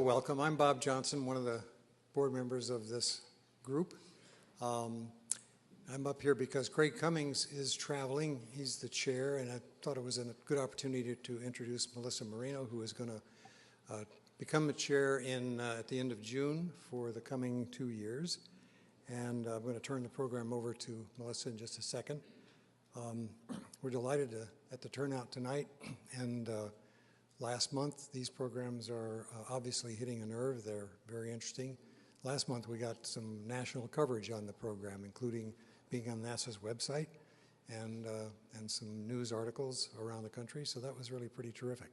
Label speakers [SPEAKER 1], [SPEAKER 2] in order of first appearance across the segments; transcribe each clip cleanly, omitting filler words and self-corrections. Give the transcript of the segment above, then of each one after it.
[SPEAKER 1] welcome. I'm Bob Johnson, one of the board members of this group. I'm up here because Craig Cummings is traveling. He's the chair, and I thought it was a good opportunity to introduce Melissa Moreno, who is going to become the chair at the end of June for the coming 2 years. And I'm going to turn the program over to Melissa in just a second. We're delighted at the turnout tonight, and last month these programs are obviously hitting a nerve. They're very interesting. Last month we got some national coverage on the program, including being on NASA's website and some news articles around the country, so that was really pretty terrific.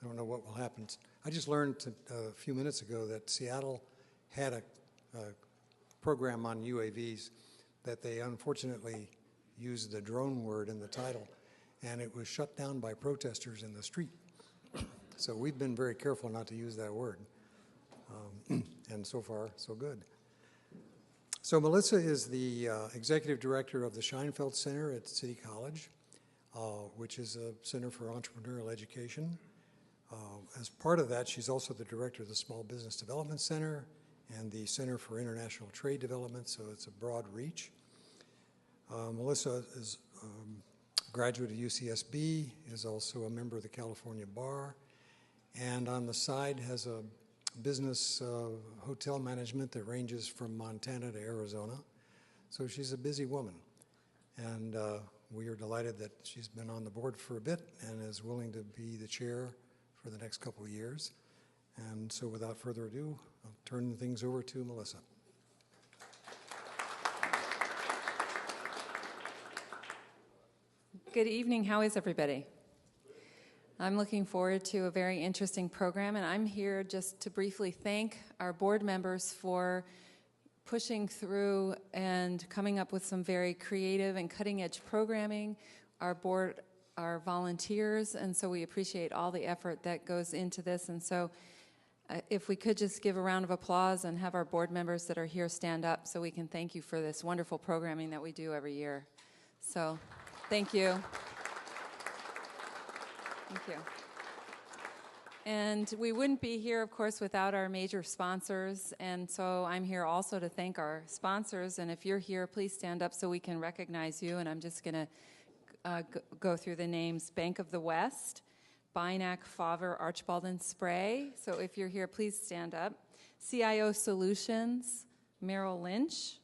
[SPEAKER 1] I don't know what will happen. I just learned a few minutes ago that Seattle had a program on UAVs that they unfortunately used the drone word in the title, and it was shut down by protesters in the street. So we've been very careful not to use that word, and so far so good. So Melissa is the executive director of the Scheinfeld Center at City College, which is a center for entrepreneurial education. As part of that, she's also the director of the Small Business Development Center and the Center for International Trade Development, so it's a broad reach. Melissa is a graduate of UCSB, is also a member of the California Bar, and on the side has a business hotel management that ranges from Montana to Arizona. So she's a busy woman, and we are delighted that she's been on the board for a bit and is willing to be the chair for the next couple of years. And so without further ado, I'll turn things over to Melissa.
[SPEAKER 2] Good evening. How is everybody? I'm looking forward to a very interesting program, and I'm here just to briefly thank our board members for pushing through and coming up with some very creative and cutting-edge programming. Our board are volunteers, and so we appreciate all the effort that goes into this. And so if we could just give a round of applause and have our board members that are here stand up so we can thank you for this wonderful programming that we do every year. So thank you. Thank you. And we wouldn't be here, of course, without our major sponsors. And so I'm here also to thank our sponsors. And if you're here, please stand up so we can recognize you. And I'm just going to go through the names. Bank of the West, Binac, Favre, Archibald & Spray. So if you're here, please stand up. CIO Solutions, Merrill Lynch,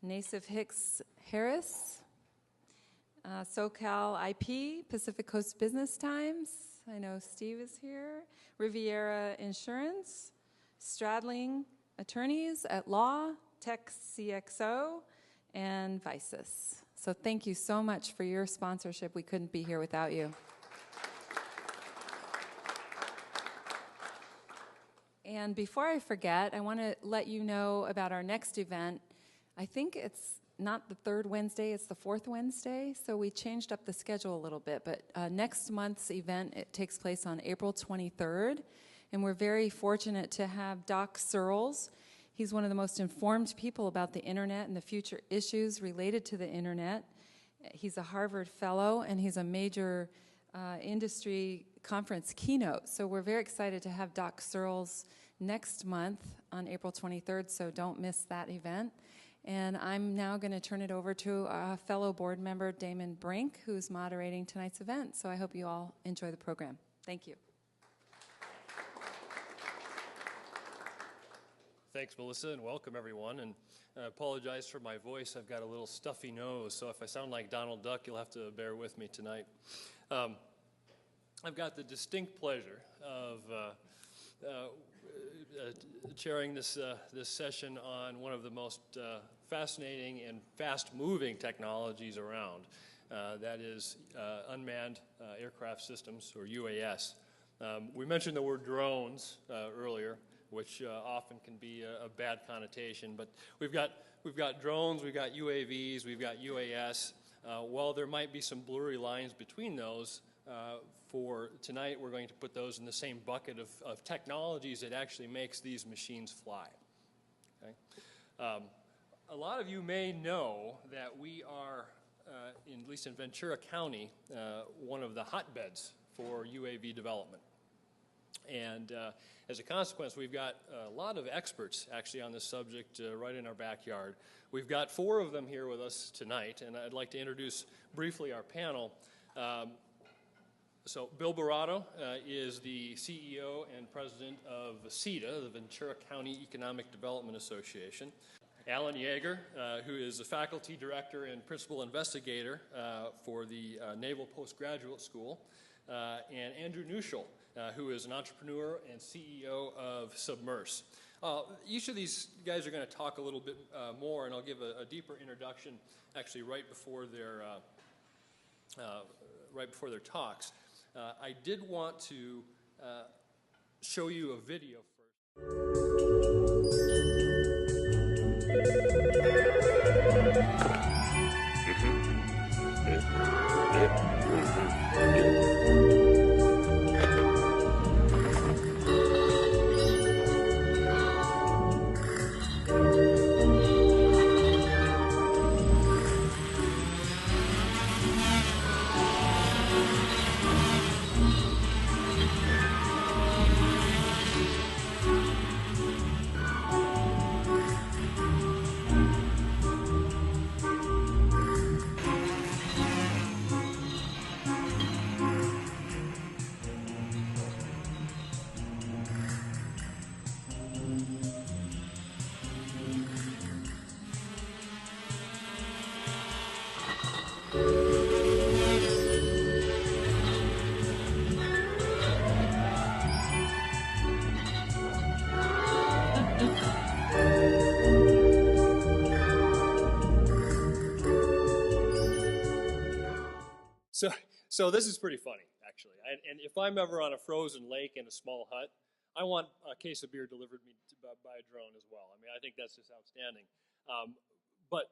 [SPEAKER 2] Nassif Hicks Harris, SoCal IP, Pacific Coast Business Times. I know Steve is here. Riviera Insurance, Stradling Attorneys at Law, Tech CXO, and Visus. So thank you so much for your sponsorship. We couldn't be here without you. And before I forget, I want to let you know about our next event. I think it's not the third Wednesday, it's the fourth Wednesday, so we changed up the schedule a little bit. But next month's event, it takes place on April 23rd, and we're very fortunate to have Doc Searles. He's one of the most informed people about the internet and the future issues related to the internet. He's a Harvard fellow, and he's a major industry conference keynote. So we're very excited to have Doc Searles next month on April 23rd, so don't miss that event. And I'm now going to turn it over to a fellow board member, Damon Brink, who's moderating tonight's event. So I hope you all enjoy the program. Thank you.
[SPEAKER 3] Thanks, Melissa, and welcome, everyone. And I apologize for my voice. I've got a little stuffy nose, so if I sound like Donald Duck, you'll have to bear with me tonight. I've got the distinct pleasure of chairing this session on one of the most fascinating and fast-moving technologies around. That is unmanned aircraft systems, or UAS. We mentioned the word drones earlier, which often can be a bad connotation, but we've got drones, we've got UAVs, we've got UAS. While there might be some blurry lines between those, for tonight, we're going to put those in the same bucket of technologies that actually makes these machines fly. Okay? A lot of you may know that we are, at least in Ventura County, one of the hotbeds for UAV development. And as a consequence, we've got a lot of experts actually on this subject right in our backyard. We've got 4 of them here with us tonight, and I'd like to introduce briefly our panel. So Bill Barato is the CEO and president of VCETA, the Ventura County Economic Development Association. Alan Yeager, who is a faculty director and principal investigator for the Naval Postgraduate School, and Andrew Neuschel, who is an entrepreneur and CEO of Submerse. Each of these guys are going to talk a little bit more, and I'll give a deeper introduction actually right before their talks. I did want to show you a video first. So this is pretty funny, actually. And if I'm ever on a frozen lake in a small hut, I want a case of beer delivered me by a drone as well. I mean, I think that's just outstanding. But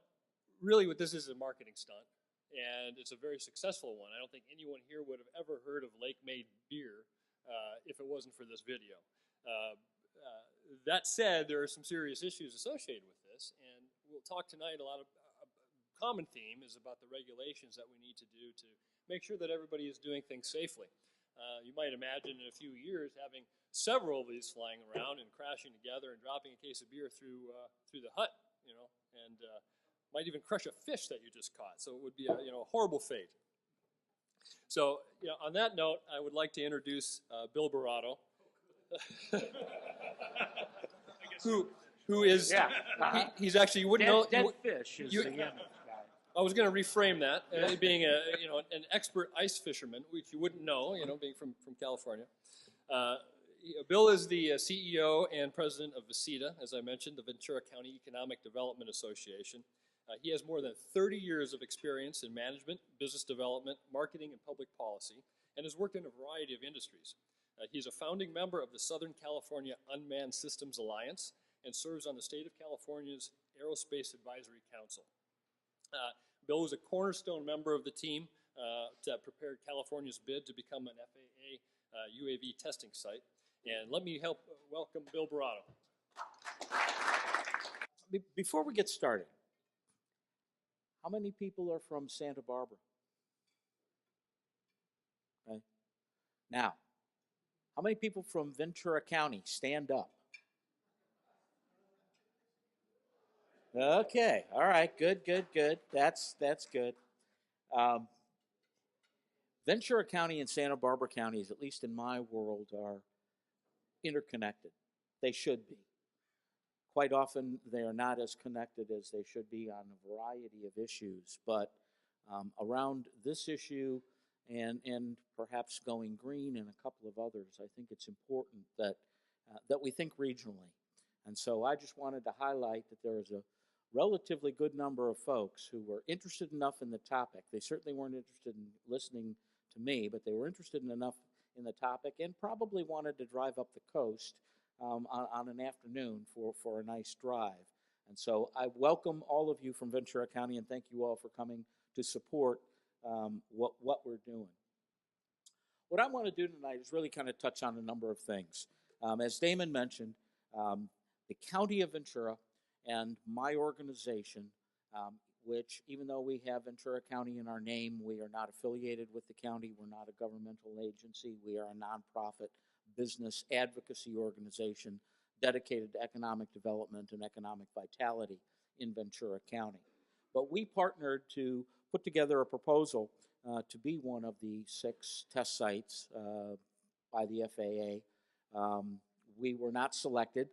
[SPEAKER 3] really what this is a marketing stunt, and it's a very successful one. I don't think anyone here would have ever heard of lake-made beer if it wasn't for this video. That said, there are some serious issues associated with this, and we'll talk tonight a common theme is about the regulations that we need to do to make sure that everybody is doing things safely. You might imagine in a few years having several of these flying around and crashing together and dropping a case of beer through the hut, and might even crush a fish that you just caught. So it would be a horrible fate. So on that note, I would like to introduce Bill Barato, who is he's actually you wouldn't know
[SPEAKER 4] dead fish is the image.
[SPEAKER 3] I was going to reframe that, being an expert ice fisherman, which you wouldn't know, being from California. Bill is the CEO and president of VCETA, as I mentioned, the Ventura County Economic Development Association. He has more than 30 years of experience in management, business development, marketing, and public policy, and has worked in a variety of industries. He's a founding member of the Southern California Unmanned Systems Alliance and serves on the state of California's Aerospace Advisory Council. Bill was a cornerstone member of the team that prepared California's bid to become an FAA UAV testing site. And let me welcome Bill Barato.
[SPEAKER 4] Before we get started, how many people are from Santa Barbara? Okay. Now, how many people from Ventura County? Stand up. Okay, all right, good. That's good. Ventura County and Santa Barbara counties, at least in my world, are interconnected. They should be. Quite often, they are not as connected as they should be on a variety of issues, but around this issue and perhaps going green and a couple of others, I think it's important that we think regionally. And so I just wanted to highlight that there is a relatively good number of folks who were interested enough in the topic. They certainly weren't interested in listening to me, but they were interested enough in the topic and probably wanted to drive up the coast on an afternoon for a nice drive. And so I welcome all of you from Ventura County and thank you all for coming to support what we're doing. What I want to do tonight is really kind of touch on a number of things. As Damon mentioned, the County of Ventura and my organization, which even though we have Ventura County in our name, we are not affiliated with the county. We're not a governmental agency. We are a nonprofit business advocacy organization dedicated to economic development and economic vitality in Ventura County. But we partnered to put together a proposal to be one of the 6 test sites by the FAA. We were not selected,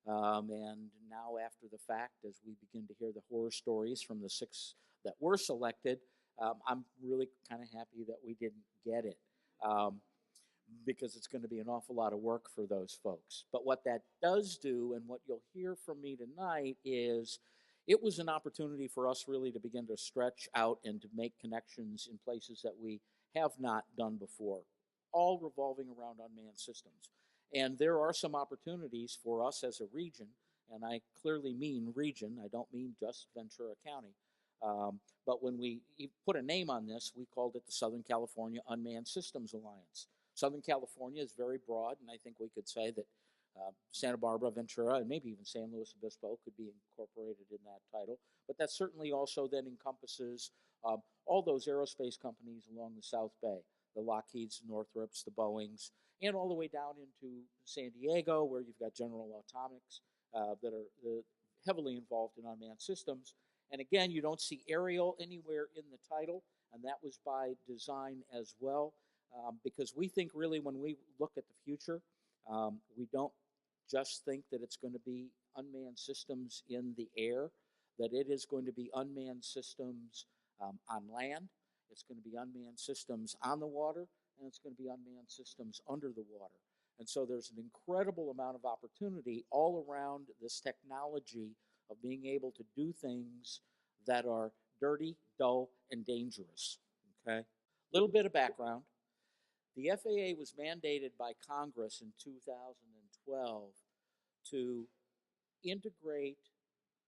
[SPEAKER 4] and now after the fact, as we begin to hear the horror stories from the 6 that were selected, I'm really kind of happy that we didn't get it. Because it's going to be an awful lot of work for those folks. But what that does do, and what you'll hear from me tonight, is it was an opportunity for us really to begin to stretch out and to make connections in places that we have not done before, all revolving around unmanned systems. And there are some opportunities for us as a region, and I clearly mean region, I don't mean just Ventura County. But when we put a name on this, we called it the Southern California Unmanned Systems Alliance. Southern California is very broad, and I think we could say that Santa Barbara, Ventura, and maybe even San Luis Obispo could be incorporated in that title. But that certainly also then encompasses all those aerospace companies along the South Bay, the Lockheeds, Northrops, the Boeings, and all the way down into San Diego, where you've got General Atomics that are heavily involved in unmanned systems. And again, you don't see aerial anywhere in the title, and that was by design as well. Because we think really when we look at the future, we don't just think that it's going to be unmanned systems in the air, that it is going to be unmanned systems on land, it's going to be unmanned systems on the water, and it's going to be unmanned systems under the water. And so there's an incredible amount of opportunity all around this technology of being able to do things that are dirty, dull, and dangerous. Okay? Little bit of background. The FAA was mandated by Congress in 2012 to integrate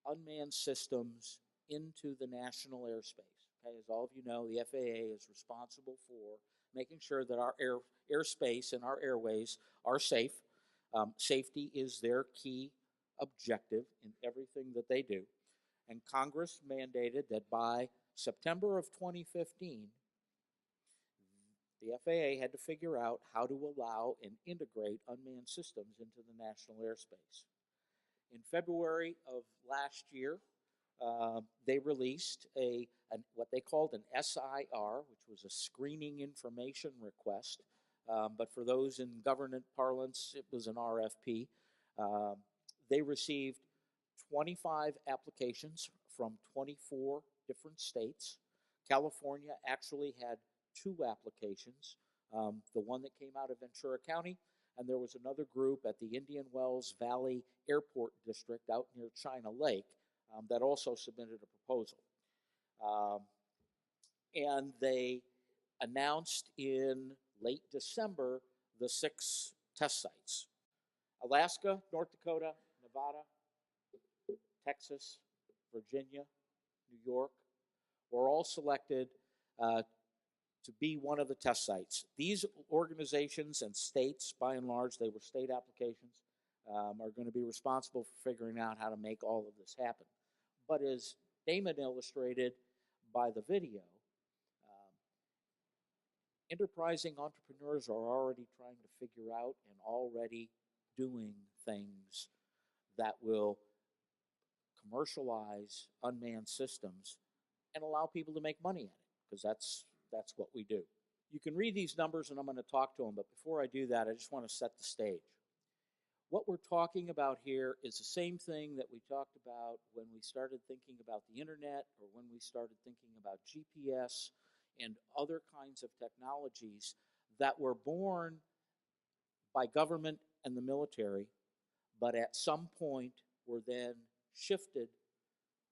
[SPEAKER 4] unmanned systems into the national airspace. Okay, as all of you know, the FAA is responsible for making sure that our airspace and our airways are safe. Safety is their key objective in everything that they do. And Congress mandated that by September of 2015, the FAA had to figure out how to allow and integrate unmanned systems into the national airspace. In February of last year, they released what they called an SIR, which was a screening information request. But for those in government parlance, it was an RFP. They received 25 applications from 24 different states. California actually had 2 applications, the one that came out of Ventura County, and there was another group at the Indian Wells Valley Airport District out near China Lake that also submitted a proposal. And they announced in late December the 6 test sites. Alaska, North Dakota, Nevada, Texas, Virginia, New York were all selected to be one of the test sites. These organizations and states, by and large, they were state applications, are going to be responsible for figuring out how to make all of this happen. But as Damon illustrated by the video, enterprising entrepreneurs are already trying to figure out and already doing things that will commercialize unmanned systems and allow people to make money at it, because that's what we do. You can read these numbers and I'm going to talk to them, but before I do that, I just want to set the stage. What we're talking about here is the same thing that we talked about when we started thinking about the internet, or when we started thinking about GPS and other kinds of technologies that were born by government and the military, but at some point were then shifted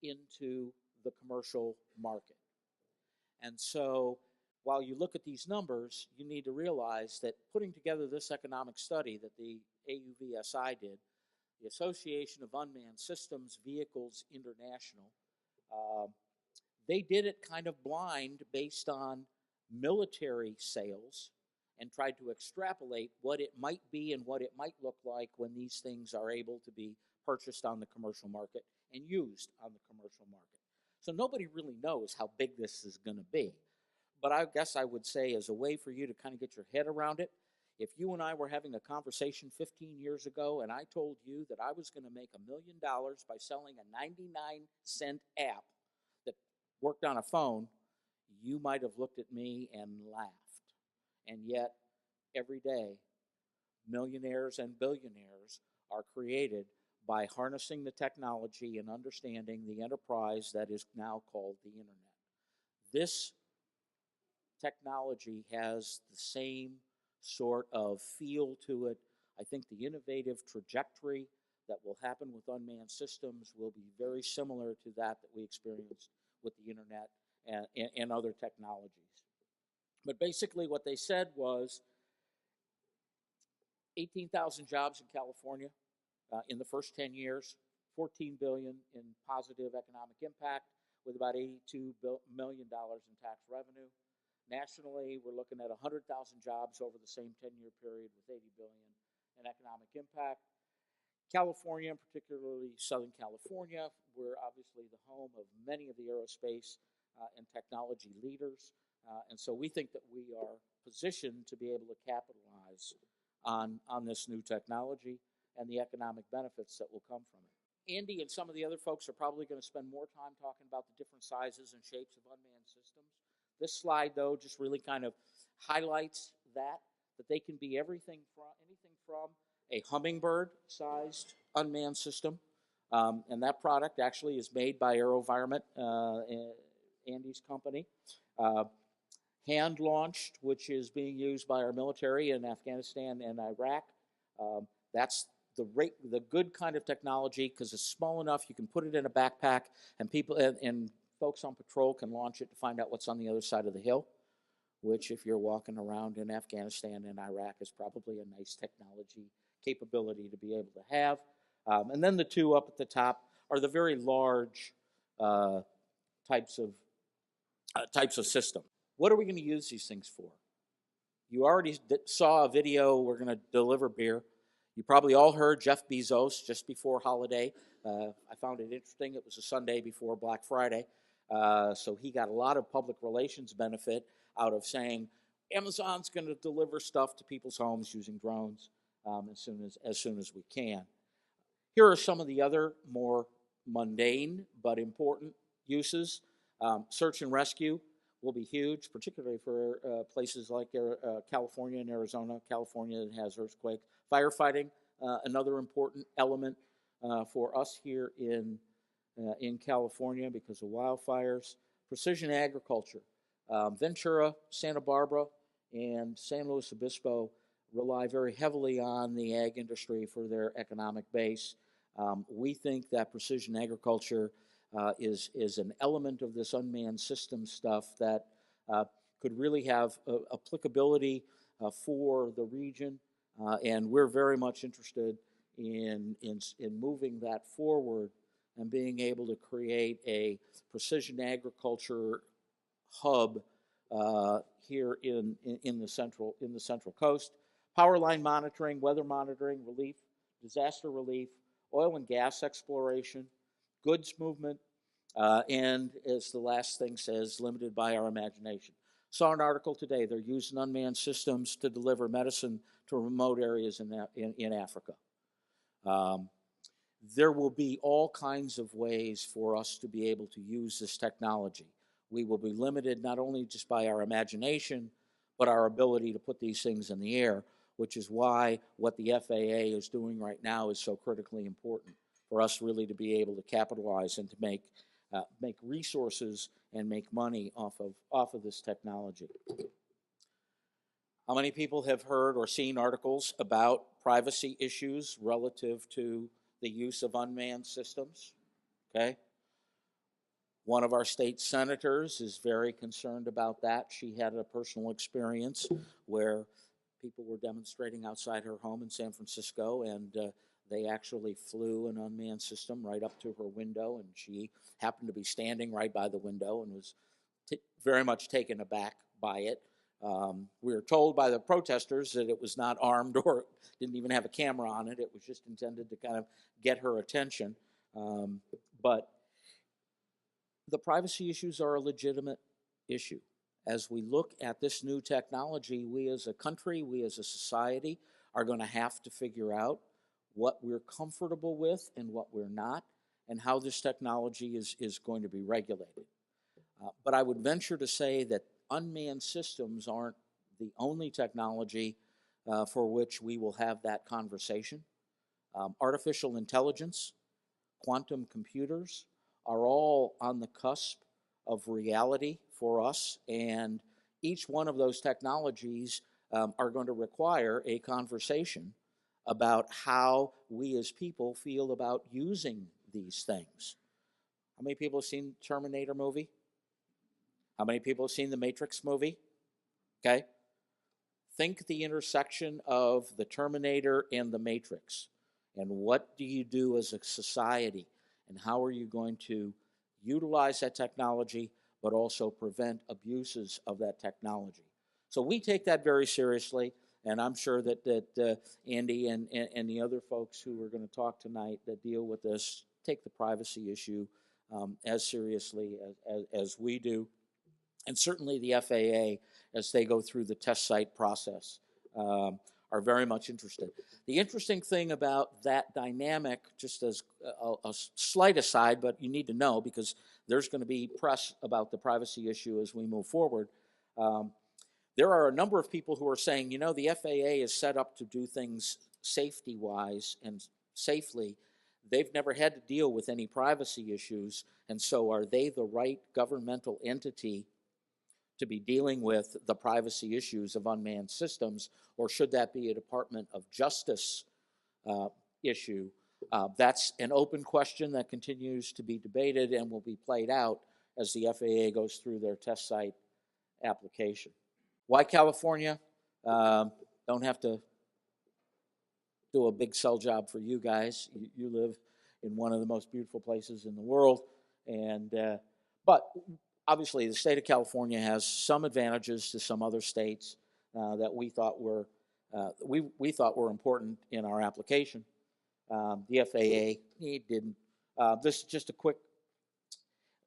[SPEAKER 4] into the commercial market. And so while you look at these numbers, you need to realize that putting together this economic study that the AUVSI did, the Association of Unmanned Systems Vehicles International, they did it kind of blind based on military sales and tried to extrapolate what it might be and what it might look like when these things are able to be purchased on the commercial market and used on the commercial market. So nobody really knows how big this is going to be. But I guess I would say, as a way for you to kind of get your head around it, If you and I were having a conversation 15 years ago and I told you that I was going to make $1 million by selling a 99-cent app that worked on a phone, you might have looked at me and laughed. And yet, every day, millionaires and billionaires are created by harnessing the technology and understanding the enterprise that is now called the internet. This technology has the same sort of feel to it. I think the innovative trajectory that will happen with unmanned systems will be very similar to that we experienced with the internet and other technologies. But basically what they said was 18,000 jobs in California in the first 10 years, $14 billion in positive economic impact with about $82 million in tax revenue. Nationally, we're looking at 100,000 jobs over the same 10-year period with $80 billion in economic impact. California, and particularly Southern California, we're obviously the home of many of the aerospace and technology leaders. And so we think that we are positioned to be able to capitalize on this new technology and the economic benefits that will come from it. Andy and some of the other folks are probably going to spend more time talking about the different sizes and shapes of unmanned systems. This slide, though, just really kind of highlights that they can be anything from a hummingbird-sized unmanned system, and that product actually is made by AeroVironment, Andy's company. Hand-launched, which is being used by our military in Afghanistan and Iraq. That's the good kind of technology because it's small enough you can put it in a backpack, and people and folks on patrol can launch it to find out what's on the other side of the hill, which if you're walking around in Afghanistan and Iraq is probably a nice technology capability to be able to have. And then the two up at the top are the very large types of system. What are we going to use these things for? You already saw a video, we're going to deliver beer. You probably all heard Jeff Bezos just before holiday. I found it interesting. It was a Sunday before Black Friday. So he got a lot of public relations benefit out of saying Amazon's going to deliver stuff to people's homes using drones as soon as we can. Here are some of the other more mundane but important uses. Search and rescue will be huge, particularly for places like California and Arizona. California that has earthquakes. Firefighting, another important element for us here in California because of wildfires. Precision agriculture. Ventura, Santa Barbara, and San Luis Obispo rely very heavily on the ag industry for their economic base. We think that precision agriculture is an element of this unmanned system stuff that could really have applicability for the region, and we're very much interested in moving that forward and being able to create a precision agriculture hub here in the Central Coast. Power line monitoring, weather monitoring, relief, disaster relief, oil and gas exploration, goods movement, and as the last thing says, limited by our imagination. Saw an article today, they're using unmanned systems to deliver medicine to remote areas in Africa. There will be all kinds of ways for us to be able to use this technology. We will be limited not only just by our imagination, but our ability to put these things in the air, which is why what the FAA is doing right now is so critically important for us really to be able to capitalize and to make resources and make money off of this technology. How many people have heard or seen articles about privacy issues relative to the use of unmanned systems? Okay. One of our state senators is very concerned about that. She had a personal experience where people were demonstrating outside her home in San Francisco, and they actually flew an unmanned system right up to her window, and she happened to be standing right by the window and was very much taken aback by it. We were told by the protesters that it was not armed or didn't even have a camera on it. It was just intended to kind of get her attention. But the privacy issues are a legitimate issue. as we look at this new technology, we as a country, we as a society are going to have to figure out what we're comfortable with and what we're not, and how this technology is going to be regulated. But I would venture to say that unmanned systems aren't the only technology for which we will have that conversation. Artificial intelligence, quantum computers are all on the cusp of reality for us, and each one of those technologies are going to require a conversation about how we as people feel about using these things. How many people have seen the Terminator movie? How many people have seen the Matrix movie? Okay. Think the intersection of the Terminator and the Matrix. And what do you do as a society? And how are you going to utilize that technology, but also prevent abuses of that technology? So we take that very seriously, and I'm sure that Andy and the other folks who are going to talk tonight that deal with this take the privacy issue as seriously as we do. And certainly the FAA, as they go through the test site process, are very much interested. The interesting thing about that dynamic, just as a slight aside, but you need to know because there's going to be press about the privacy issue as we move forward. There are a number of people who are saying, you know, the FAA is set up to do things safety-wise and safely. They've never had to deal with any privacy issues, and so are they the right governmental entity to be dealing with the privacy issues of unmanned systems, or should that be a Department of Justice issue? That's an open question that continues to be debated and will be played out as the FAA goes through their test site application. Why California? Don't have to do a big sell job for you guys. You live in one of the most beautiful places in the world, and but obviously, the state of California has some advantages to some other states that we thought were important in our application. The FAA didn't. This is just a quick.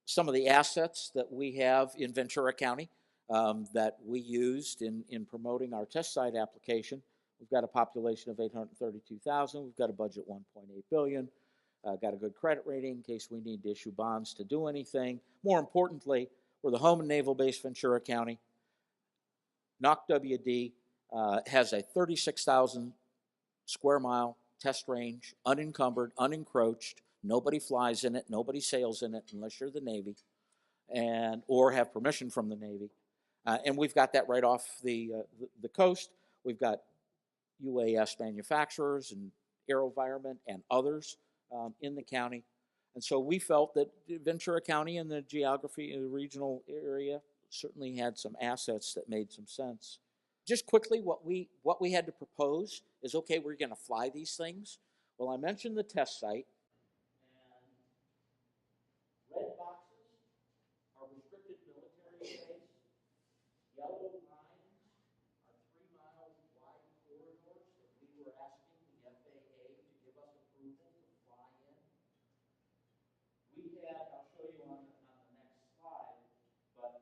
[SPEAKER 4] Some of the assets that we have in Ventura County that we used in promoting our test site application. We've got a population of 832,000. We've got a budget $1.8 billion. Got a good credit rating in case we need to issue bonds to do anything. More importantly, we're the home and naval base Ventura County. NOC-WD has a 36,000 square mile test range, unencumbered, unencroached. Nobody flies in it. Nobody sails in it unless you're the Navy or have permission from the Navy. And we've got that right off the coast. We've got UAS manufacturers and AeroVironment and others in the county. And so we felt that Ventura County and the geography in the regional area certainly had some assets that made some sense. Just quickly, what we had to propose is, okay, we're going to fly these things. Well, I mentioned the test site. And red boxes are restricted military space. Yellow lines are 3-mile wide corridors that we were asking the FAA to give us approval to fly in. We had, I'll show you on the next slide, but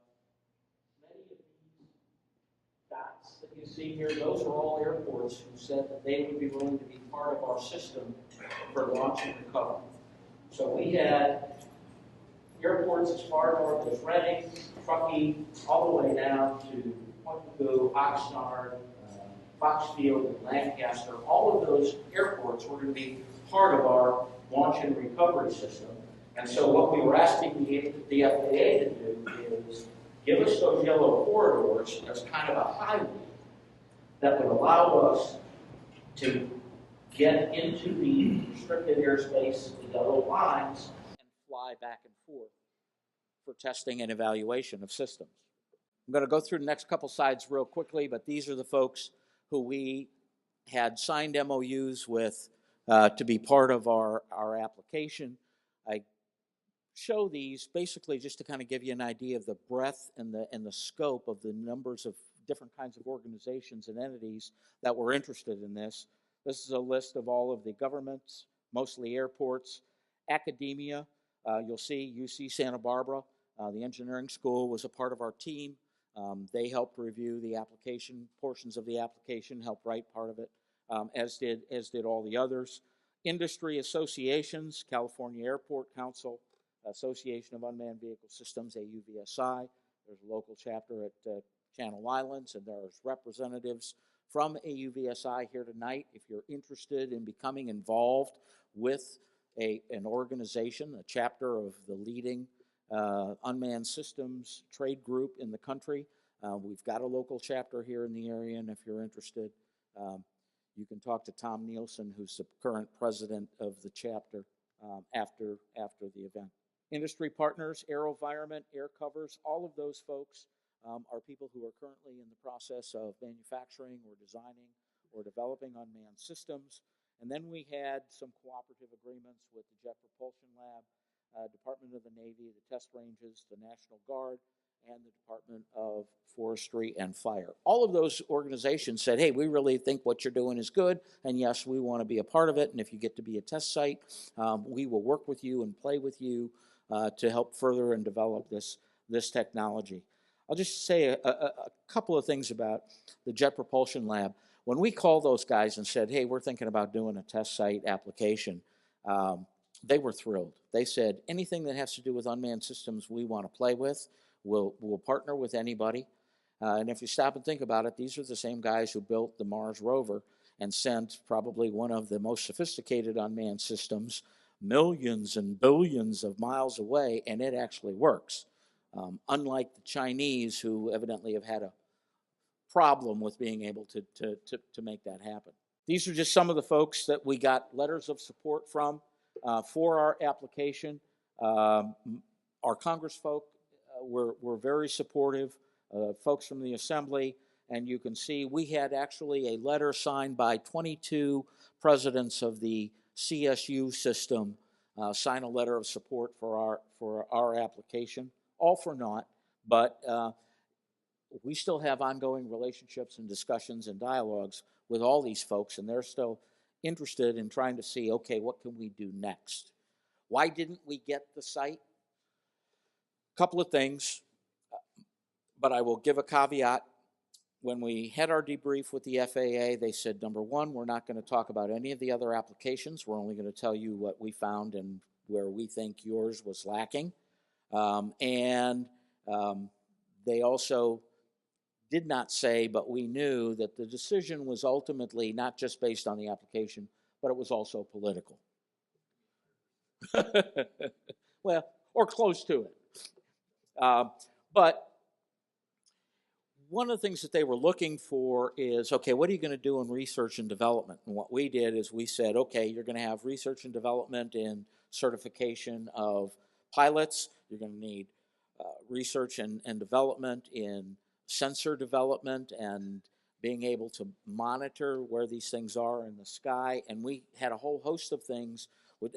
[SPEAKER 4] many of these dots that you see here, those are all airports who said that they would be willing to be part of our system for launch and recovery. So we had airports as far north as Reading, Truckee, all the way down to Point Mugu, Oxnard, Foxfield, and Lancaster. All of those airports were going to be part of our launch and recovery system. And so what we were asking the FAA to do is give us those yellow corridors as kind of a highway that would allow us to get into the restricted airspace, the yellow lines, and fly back and forth for testing and evaluation of systems. I'm going to go through the next couple slides real quickly, but these are the folks who we had signed MOUs with to be part of our application. I show these basically just to kind of give you an idea of the breadth and the scope of the numbers of different kinds of organizations and entities that were interested in this. This is a list of all of the governments, mostly airports, academia. You'll see UC Santa Barbara. The engineering school was a part of our team. They helped review the application, portions of the application, helped write part of it, as did all the others. Industry associations, California Airport Council, Association of Unmanned Vehicle Systems, AUVSI. There's a local chapter at Channel Islands, and there's representatives from AUVSI here tonight. If you're interested in becoming involved with an organization, a chapter of the leading unmanned systems trade group in the country, we've got a local chapter here in the area, and if you're interested, you can talk to Tom Nielsen, who's the current president of the chapter, after the event. Industry partners, AeroVironment, Air Covers, all of those folks are people who are currently in the process of manufacturing or designing or developing unmanned systems. And then we had some cooperative agreements with the Jet Propulsion Lab, Department of the Navy, the test ranges, the National Guard, and the Department of Forestry and Fire. All of those organizations said, hey, we really think what you're doing is good, and yes, we want to be a part of it, and if you get to be a test site, we will work with you and play with you to help further and develop this technology. I'll just say a couple of things about the Jet Propulsion Lab. When we called those guys and said, hey, we're thinking about doing a test site application, they were thrilled. They said, anything that has to do with unmanned systems we want to play with, we'll partner with anybody. And if you stop and think about it, these are the same guys who built the Mars rover and sent probably one of the most sophisticated unmanned systems millions and billions of miles away, and it actually works. Unlike the Chinese, who evidently have had a problem with being able to make that happen. These are just some of the folks that we got letters of support from for our application. Our congressfolk were very supportive, folks from the Assembly, and you can see we had actually a letter signed by 22 presidents of the CSU system sign a letter of support for our application. All for naught, but we still have ongoing relationships and discussions and dialogues with all these folks, and they're still interested in trying to see, okay, what can we do next? Why didn't we get the site? A couple of things, but I will give a caveat. When we had our debrief with the FAA, they said, number one, we're not going to talk about any of the other applications. We're only going to tell you what we found and where we think yours was lacking. They also did not say, but we knew that the decision was ultimately not just based on the application, but it was also political. Well, or close to it. But one of the things that they were looking for is, okay, what are you going to do in research and development? And what we did is we said, okay, you're going to have research and development in certification of pilots. You're going to need research and development in sensor development and being able to monitor where these things are in the sky. And we had a whole host of things,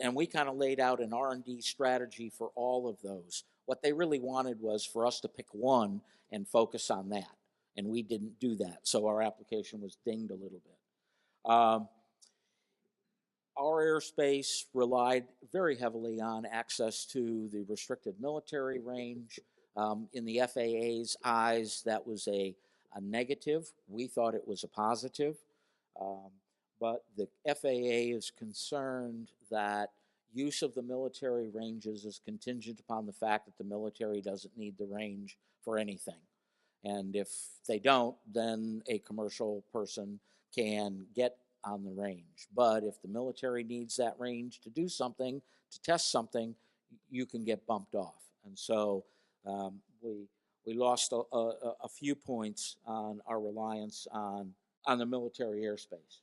[SPEAKER 4] and we kind of laid out an R&D strategy for all of those. What they really wanted was for us to pick one and focus on that, and we didn't do that, so our application was dinged a little bit. Our airspace relied very heavily on access to the restricted military range. In the FAA's eyes, that was a negative. We thought it was a positive. But the FAA is concerned that use of the military ranges is contingent upon the fact that the military doesn't need the range for anything. And if they don't, then a commercial person can get on the range. But if the military needs that range to do something, to test something, you can get bumped off. And so we lost a few points on our reliance on the military airspace.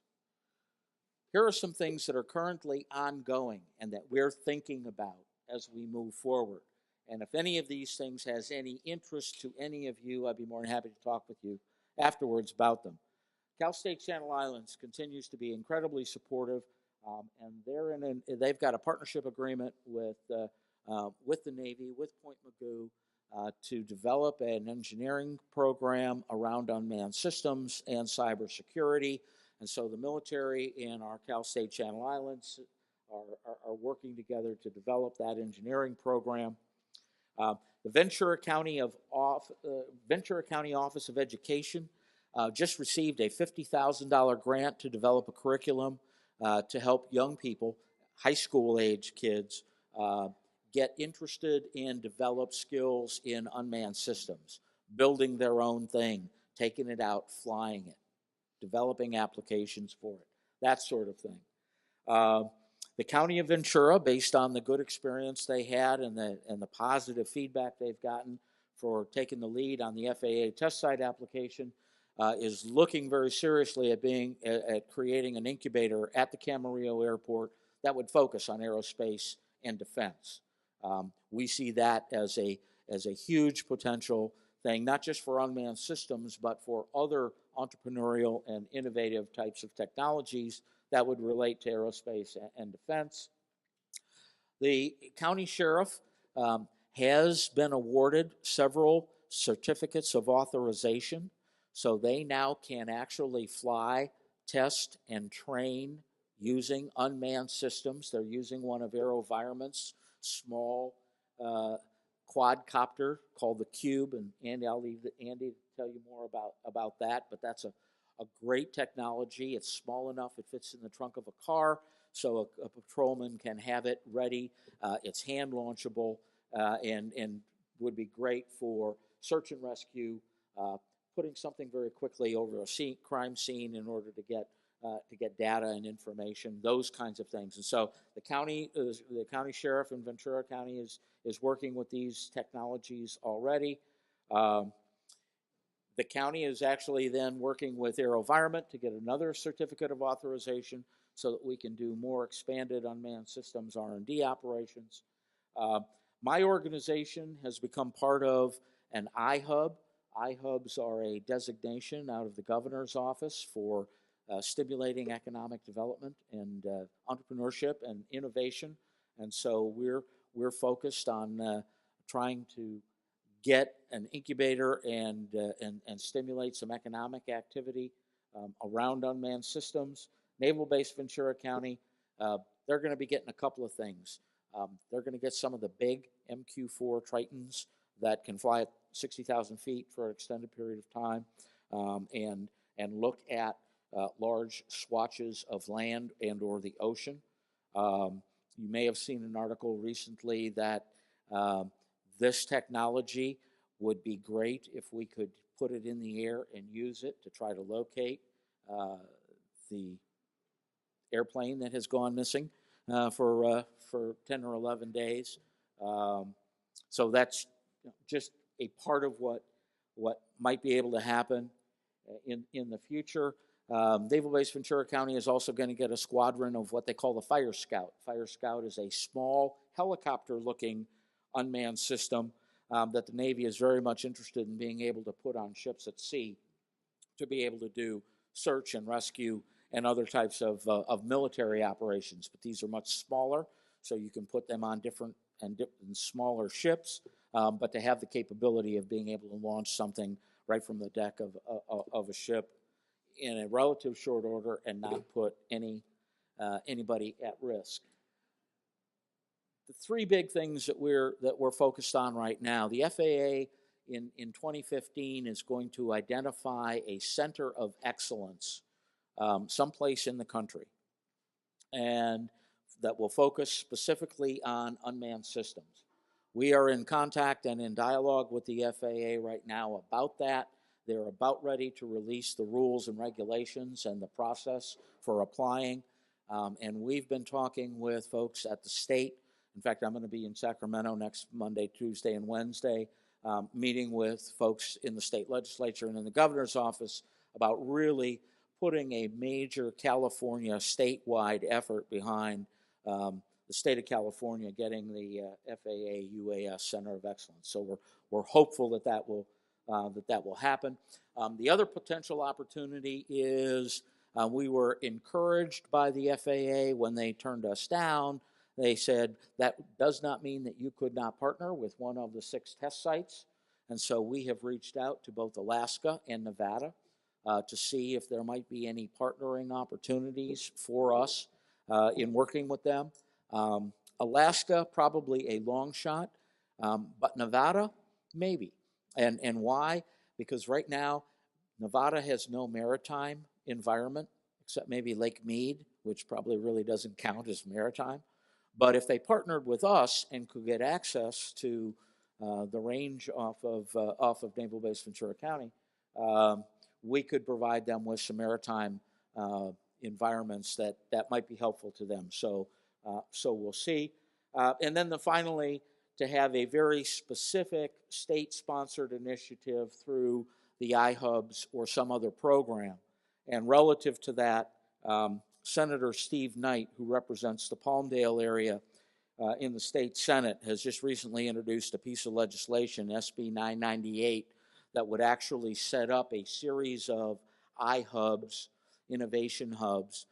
[SPEAKER 4] Here are some things that are currently ongoing and that we're thinking about as we move forward. And if any of these things has any interest to any of you, I'd be more than happy to talk with you afterwards about them. Cal State Channel Islands continues to be incredibly supportive, and they've got a partnership agreement with the Navy, with Point Mugu, to develop an engineering program around unmanned systems and cybersecurity. And so the military and our Cal State Channel Islands are working together to develop that engineering program. The Ventura County Office of Education just received a $50,000 grant to develop a curriculum to help young people, high school age kids, get interested and develop skills in unmanned systems, building their own thing, taking it out, flying it, developing applications for it, that sort of thing. The County of Ventura, based on the good experience they had and the positive feedback they've gotten for taking the lead on the FAA test site application, is looking very seriously at creating an incubator at the Camarillo Airport that would focus on aerospace and defense. We see that as a huge potential thing, not just for unmanned systems, but for other entrepreneurial and innovative types of technologies that would relate to aerospace and defense. The county sheriff has been awarded several certificates of authorization, so they now can actually fly, test, and train using unmanned systems. They're using one of AeroVironment's small quadcopter called the Cube, and Andy, I'll leave Andy to tell you more about that, but that's a great technology. It's small enough, it fits in the trunk of a car, so a patrolman can have it ready. It's hand launchable and would be great for search and rescue, putting something very quickly over a crime scene in order to get data and information, those kinds of things. And so the county sheriff in Ventura County is working with these technologies already. The county is actually then working with AeroVironment to get another certificate of authorization so that we can do more expanded unmanned systems R&D operations. My organization has become part of an iHub. iHubs are a designation out of the governor's office for stimulating economic development and entrepreneurship and innovation. And so we're focused on trying to get an incubator and stimulate some economic activity around unmanned systems. Naval Base Ventura County, they're going to be getting a couple of things. They're going to get some of the big MQ-4 Tritons that can fly at 60,000 feet for an extended period of time, and look at large swatches of land and or the ocean. You may have seen an article recently that this technology would be great if we could put it in the air and use it to try to locate the airplane that has gone missing for 10 or 11 days. So that's just a part of what might be able to happen in the future. Naval Base Ventura County is also going to get a squadron of what they call the Fire Scout. Fire Scout is a small helicopter-looking unmanned system that the Navy is very much interested in being able to put on ships at sea to be able to do search and rescue and other types of military operations. But these are much smaller, so you can put them on different and smaller ships, but to have the capability of being able to launch something right from the deck of a ship in a relative short order and not put anybody at risk. The three big things that we're focused on right now. The FAA in 2015 is going to identify a center of excellence someplace in the country, and that will focus specifically on unmanned systems. We are in contact and in dialogue with the FAA right now about that. They're about ready to release the rules and regulations and the process for applying. And we've been talking with folks at the state. In fact, I'm going to be in Sacramento next Monday, Tuesday, and Wednesday, meeting with folks in the state legislature and in the governor's office about really putting a major California statewide effort behind the state of California getting the FAA UAS Center of Excellence. So we're hopeful that will happen. The other potential opportunity is we were encouraged by the FAA when they turned us down. They said that does not mean that you could not partner with one of the 6 test sites. And so we have reached out to both Alaska and Nevada to see if there might be any partnering opportunities for us in working with them. Alaska, probably a long shot. But Nevada, maybe. And why? Because right now, Nevada has no maritime environment, except maybe Lake Mead, which probably really doesn't count as maritime. But if they partnered with us and could get access to the range off of Naval Base Ventura County, we could provide them with some maritime environments that might be helpful to them. So we'll see. And then finally, to have a very specific state-sponsored initiative through the iHubs or some other program. And relative to that, Senator Steve Knight, who represents the Palmdale area in the state Senate, has just recently introduced a piece of legislation, SB 998, that would actually set up a series of iHubs, innovation hubs,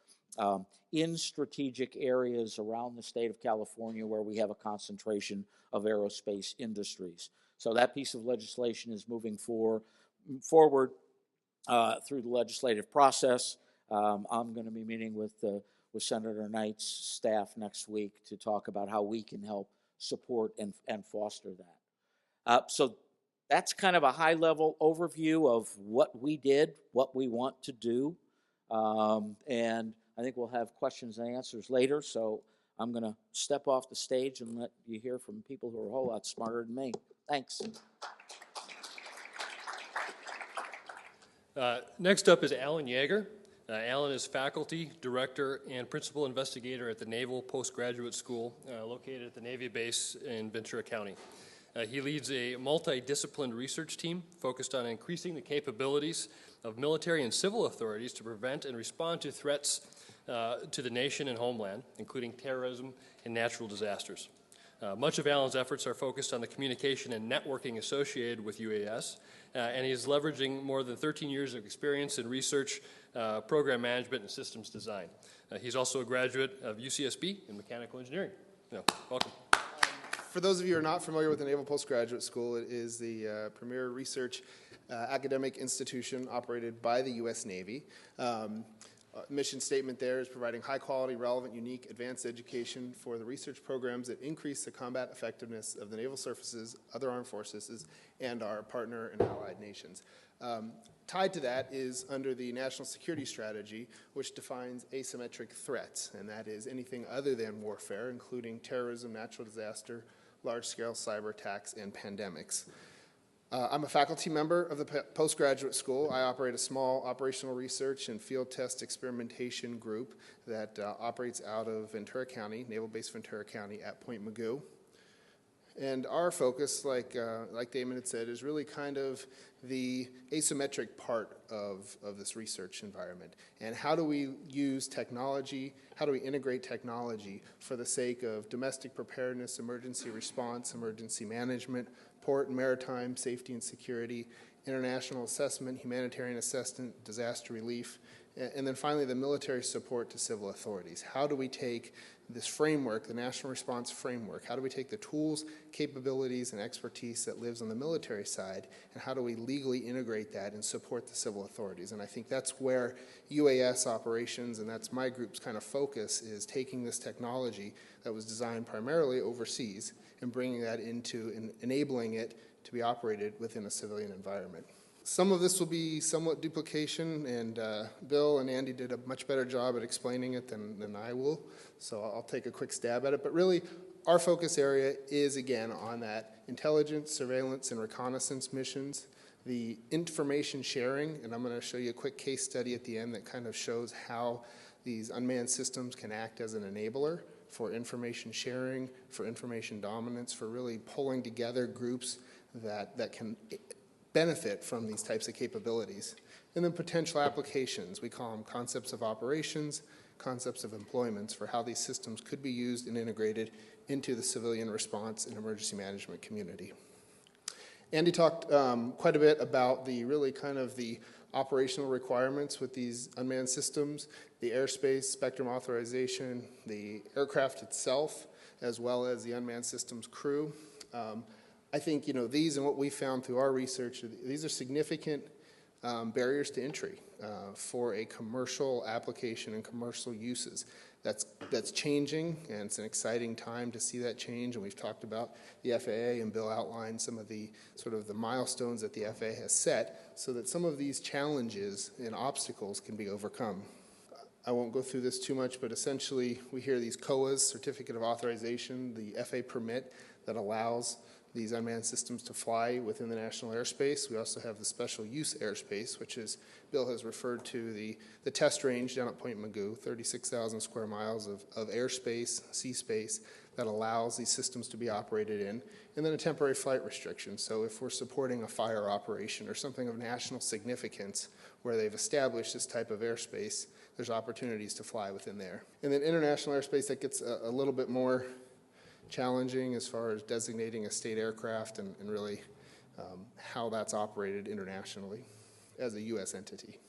[SPEAKER 4] in strategic areas around the state of California where we have a concentration of aerospace industries. So that piece of legislation is moving forward through the legislative process. I'm going to be meeting with Senator Knight's staff next week to talk about how we can help support and foster that. So that's kind of a high-level overview of what we did, what we want to do, and I think we'll have questions and answers later, so I'm going to step off the stage and let you hear from people who are a whole lot smarter than me. Thanks.
[SPEAKER 3] Next up is Alan Yeager. Alan is faculty, director, and principal investigator at the Naval Postgraduate School located at the Navy base in Ventura County. He leads a multidisciplined research team focused on increasing the capabilities of military and civil authorities to prevent and respond to threats to the nation and homeland, including terrorism and natural disasters. Much of Alan's efforts are focused on the communication and networking associated with UAS, and he is leveraging more than 13 years of experience in research, program management, and systems design. He's also a graduate of UCSB in mechanical engineering. Welcome.
[SPEAKER 5] For those of you who are not familiar with the Naval Postgraduate School, it is the premier research academic institution operated by the U.S. Navy. Mission statement there is providing high-quality, relevant, unique, advanced education for the research programs that increase the combat effectiveness of the naval services, other armed forces, and our partner and allied nations. Tied to that is under the National Security Strategy, which defines asymmetric threats, and that is anything other than warfare, including terrorism, natural disaster, large-scale cyber attacks, and pandemics. I'm a faculty member of the postgraduate school. I operate a small operational research and field test experimentation group that operates out of Ventura County, Naval Base Ventura County at Point Mugu. And our focus, like Damon had said, is really kind of the asymmetric part of this research environment. And how do we use technology, how do we integrate technology for the sake of domestic preparedness, emergency response, emergency management, port and maritime safety and security, international assessment, humanitarian assessment, disaster relief, and then finally the military support to civil authorities. How do we take this framework, the national response framework, how do we take the tools, capabilities, and expertise that lives on the military side, and how do we legally integrate that and support the civil authorities? And I think that's where UAS operations, and that's my group's kind of focus, is taking this technology that was designed primarily overseas and bringing that into and enabling it to be operated within a civilian environment. Some of this will be somewhat duplication, and Bill and Andy did a much better job at explaining it than I will, so I'll take a quick stab at it. But really, our focus area is, again, on that intelligence, surveillance, and reconnaissance missions, the information sharing, and I'm going to show you a quick case study at the end that kind of shows how these unmanned systems can act as an enabler for information sharing, for information dominance, for really pulling together groups that can benefit from these types of capabilities. And then potential applications. We call them concepts of operations, concepts of employments for how these systems could be used and integrated into the civilian response and emergency management community. Andy talked quite a bit about the really kind of the operational requirements with these unmanned systems, the airspace, spectrum authorization, the aircraft itself, as well as the unmanned systems crew. I think, these and what we found through our research, these are significant barriers to entry for a commercial application and commercial uses. That's changing, and it's an exciting time to see that change. And we've talked about the FAA, and Bill outlined some of the sort of the milestones that the FAA has set so that some of these challenges and obstacles can be overcome. I won't go through this too much, but essentially we hear these COAs, Certificate of Authorization, the FAA permit that allows these unmanned systems to fly within the national airspace. We also have the special use airspace, which is, Bill has referred to the test range down at Point Mugu, 36,000 square miles of airspace, sea space, that allows these systems to be operated in, and then a temporary flight restriction. So if we're supporting a fire operation or something of national significance where they've established this type of airspace, there's opportunities to fly within there. And then international airspace, that gets a little bit more challenging as far as designating a state aircraft and really how that's operated internationally as a U.S. entity.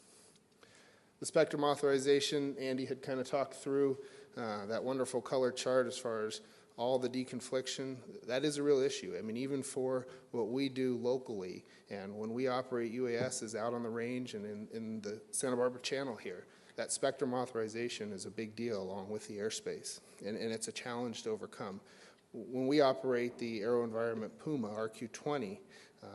[SPEAKER 5] The spectrum authorization, Andy had kind of talked through that wonderful color chart as far as all the deconfliction. That is a real issue. I mean, even for what we do locally, and when we operate UASs out on the range and in the Santa Barbara Channel here, that spectrum authorization is a big deal along with the airspace, and it's a challenge to overcome. When we operate the AeroVironment Puma RQ-20,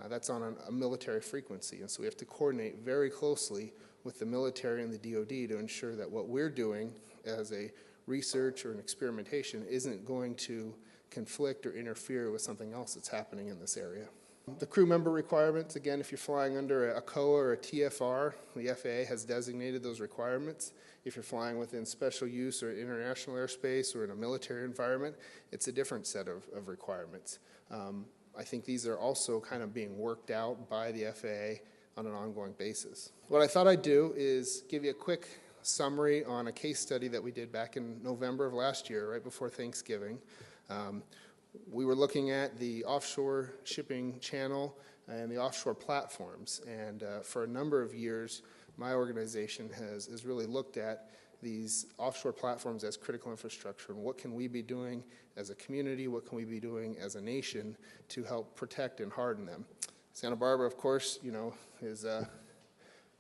[SPEAKER 5] that's on a military frequency, and so we have to coordinate very closely with the military and the DoD to ensure that what we're doing as a research or an experimentation isn't going to conflict or interfere with something else that's happening in this area. The crew member requirements, again, if you're flying under a COA or a TFR, the FAA has designated those requirements. If you're flying within special use or international airspace or in a military environment, it's a different set of requirements. I think these are also kind of being worked out by the FAA on an ongoing basis. What I thought I'd do is give you a quick summary on a case study that we did back in November of last year, right before Thanksgiving. We were looking at the offshore shipping channel and the offshore platforms, and for a number of years, my organization has really looked at these offshore platforms as critical infrastructure, and what can we be doing as a community, what can we be doing as a nation to help protect and harden them. Santa Barbara, of course, is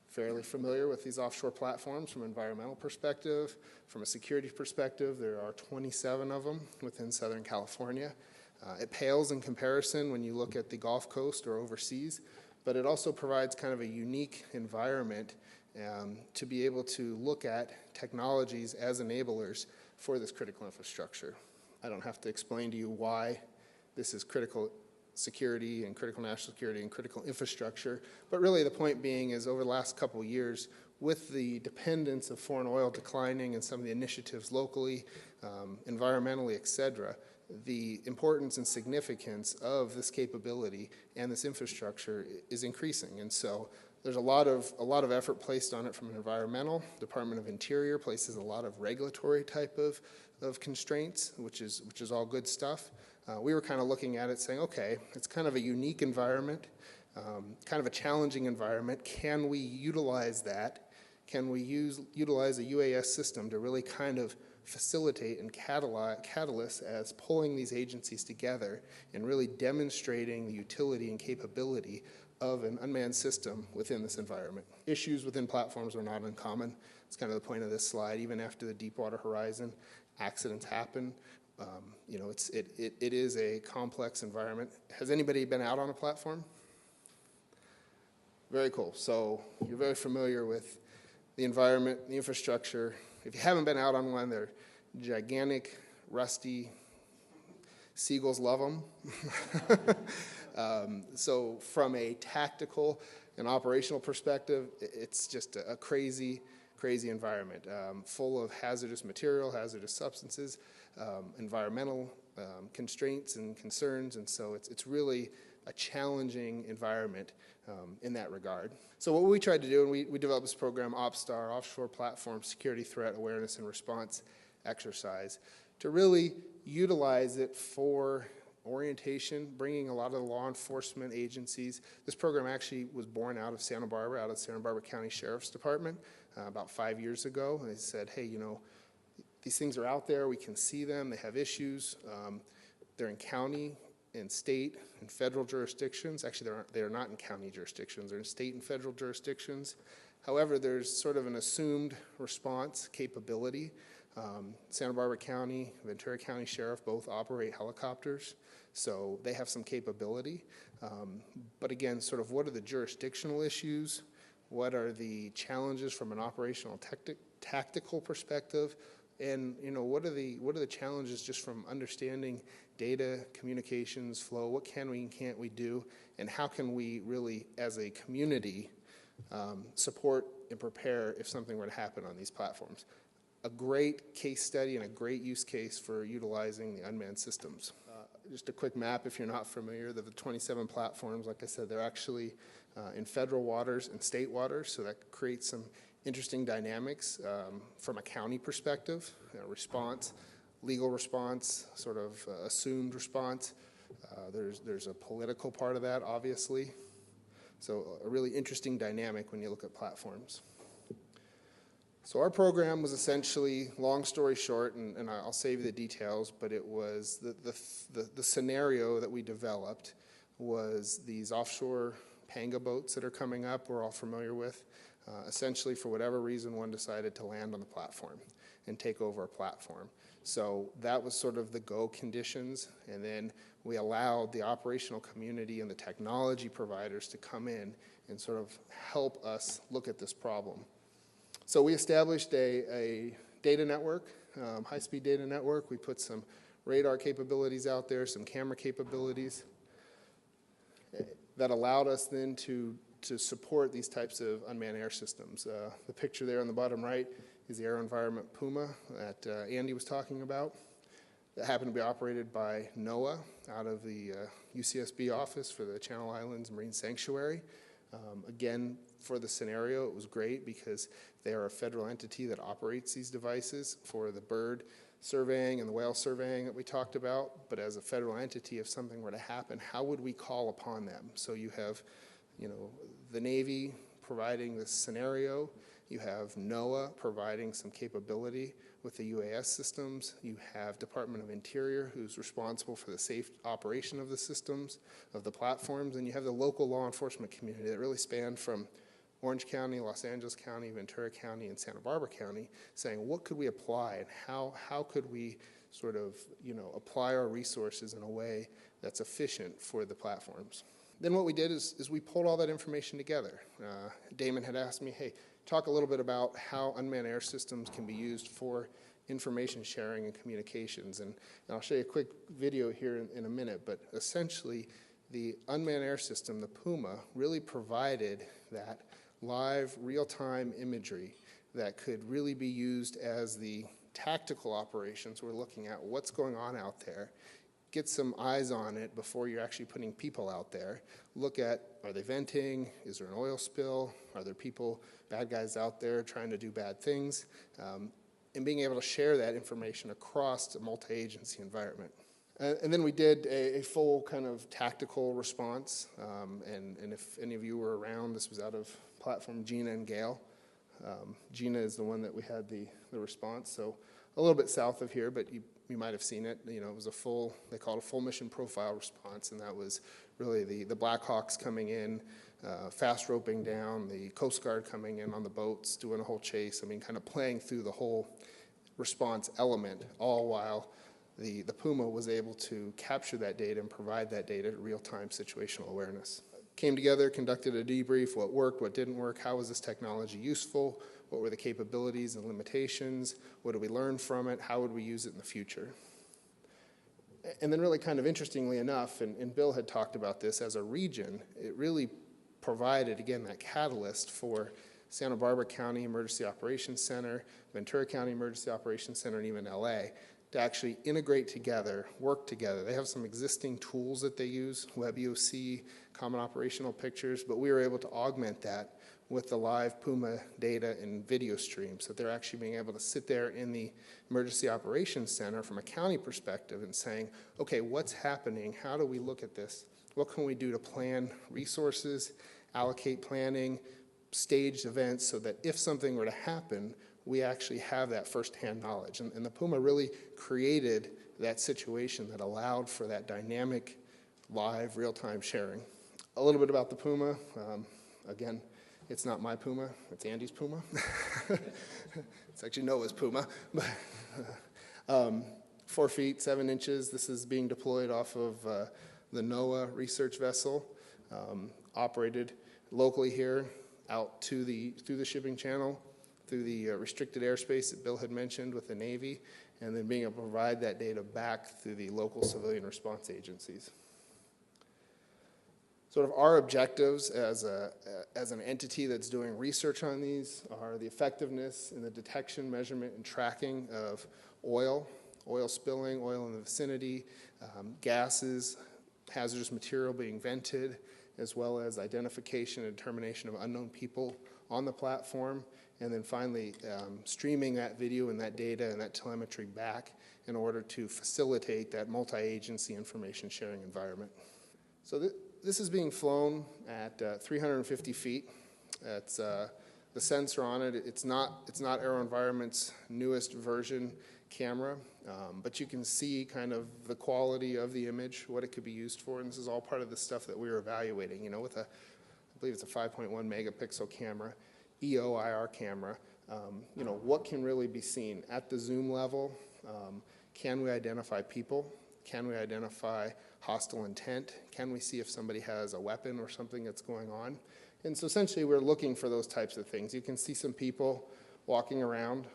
[SPEAKER 5] fairly familiar with these offshore platforms from an environmental perspective. From a security perspective, there are 27 of them within Southern California. It pales in comparison when you look at the Gulf Coast or overseas, but it also provides kind of a unique environment to be able to look at technologies as enablers for this critical infrastructure. I don't have to explain to you why this is critical security and critical national security and critical infrastructure, but really the point being is over the last couple of years, with the dependence of foreign oil declining and some of the initiatives locally, environmentally, et cetera, the importance and significance of this capability and this infrastructure is increasing. And so there's a lot of effort placed on it from an environmental. Department of Interior places a lot of regulatory type of constraints, which is all good stuff. We were kind of looking at it saying, okay, it's kind of a unique environment, kind of a challenging environment. Can we utilize that? Can we utilize a UAS system to really kind of facilitate and catalyst as pulling these agencies together and really demonstrating the utility and capability of an unmanned system within this environment? Issues within platforms are not uncommon. It's kind of the point of this slide. Even after the Deepwater Horizon, accidents happen. It is a complex environment. Has anybody been out on a platform? Very cool. So you're very familiar with the environment, the infrastructure. If you haven't been out on one, they're gigantic, rusty. Seagulls love them. So from a tactical and operational perspective, it's just a crazy environment, full of hazardous material, hazardous substances, environmental constraints and concerns, and so it's really a challenging environment in that regard. So what we tried to do, and we developed this program, OPSTAR, Offshore Platform Security Threat Awareness and Response Exercise, to really utilize it for orientation, bringing a lot of the law enforcement agencies. This program actually was born out of Santa Barbara, out of Santa Barbara County Sheriff's Department about 5 years ago. And they said, hey, these things are out there, we can see them, they have issues. They're in county and state and federal jurisdictions. Actually, they are not in county jurisdictions, they're in state and federal jurisdictions. However, there's sort of an assumed response capability Santa Barbara County, Ventura County Sheriff both operate helicopters, so they have some capability. But again, sort of what are the jurisdictional issues? What are the challenges from an operational tactical perspective? And what are the challenges just from understanding data, communications, flow? What can we and can't we do? And how can we really, as a community, support and prepare if something were to happen on these platforms? A great case study and a great use case for utilizing the unmanned systems. Just a quick map if you're not familiar, the 27 platforms, like I said, they're actually in federal waters and state waters, so that creates some interesting dynamics from a county perspective, response, legal response, sort of assumed response. There's a political part of that, obviously. So a really interesting dynamic when you look at platforms. So our program was essentially, long story short, and I'll save you the details, but it was the scenario that we developed was these offshore panga boats that are coming up, we're all familiar with. Essentially, for whatever reason, one decided to land on the platform and take over a platform. So that was sort of the go conditions, and then we allowed the operational community and the technology providers to come in and sort of help us look at this problem. So we established a data network, high-speed data network. We put some radar capabilities out there, some camera capabilities that allowed us then to support these types of unmanned air systems. The picture there on the bottom right is the AeroVironment Puma that Andy was talking about. That happened to be operated by NOAA out of the UCSB office for the Channel Islands Marine Sanctuary. Again, for the scenario, it was great because they are a federal entity that operates these devices for the bird surveying and the whale surveying that we talked about. But as a federal entity, if something were to happen, how would we call upon them? So you have, the Navy providing this scenario. You have NOAA providing some capability with the UAS systems. You have Department of Interior, who's responsible for the safe operation of the systems, of the platforms, and you have the local law enforcement community that really span from Orange County, Los Angeles County, Ventura County, and Santa Barbara County, saying what could we apply and how could we sort of apply our resources in a way that's efficient for the platforms. Then what we did is we pulled all that information together. Damon had asked me, hey, talk a little bit about how unmanned air systems can be used for information sharing and communications. And I'll show you a quick video here in a minute, but essentially the unmanned air system, the Puma, really provided that live real-time imagery that could really be used as the tactical operations. We're looking at what's going on out there. Get some eyes on it before you're actually putting people out there. Look at, are they venting? Is there an oil spill? Are there people, bad guys out there trying to do bad things? And being able to share that information across a multi-agency environment. And then we did a full kind of tactical response. And if any of you were around, this was out of platform Gina and Gale. Gina is the one that we had the response. So a little bit south of here, but you might have seen it. It was a full, they called a full mission profile response, and that was really the Black Hawks coming in, fast roping down, the Coast Guard coming in on the boats, doing a whole chase. I mean, kind of playing through the whole response element, all while the Puma was able to capture that data and provide that data, real-time situational awareness. Came together, conducted a debrief, what worked, what didn't work, how was this technology useful, what were the capabilities and limitations, what did we learn from it, how would we use it in the future. And then really kind of interestingly enough, and Bill had talked about this, as a region, it really provided, again, that catalyst for Santa Barbara County Emergency Operations Center, Ventura County Emergency Operations Center, and even LA, to actually integrate together, work together. They have some existing tools that they use, WebEOC, Common Operational Pictures, but we were able to augment that with the live Puma data and video streams, that they're actually being able to sit there in the Emergency Operations Center from a county perspective and saying, okay, what's happening? How do we look at this? What can we do to plan resources, allocate planning, staged events so that if something were to happen, we actually have that firsthand knowledge. And the Puma really created that situation that allowed for that dynamic, live, real-time sharing. A little bit about the Puma. Again, It's not my Puma, it's Andy's Puma. It's actually Noah's Puma. But 4 feet, 7 inches. This is being deployed off of the NOAA research vessel, operated locally here, out through the shipping channel, through the restricted airspace that Bill had mentioned with the Navy, and then being able to provide that data back through the local civilian response agencies. Sort of our objectives as an entity that's doing research on these are the effectiveness in the detection, measurement, and tracking of oil spilling, oil in the vicinity, gases, hazardous material being vented, as well as identification and determination of unknown people on the platform, and then finally streaming that video and that data and that telemetry back in order to facilitate that multi-agency information sharing environment. So this is being flown at 350 feet. It's the sensor on it. It's not AeroVironment's newest version camera, but you can see kind of the quality of the image, what it could be used for, and this is all part of the stuff that we were evaluating. You know, with I believe it's a 5.1 megapixel camera, EO/IR camera. You know, what can really be seen at the zoom level? Can we identify people? Can we identify hostile intent? Can we see if somebody has a weapon or something that's going on? And so essentially we're looking for those types of things. You can see some people walking around.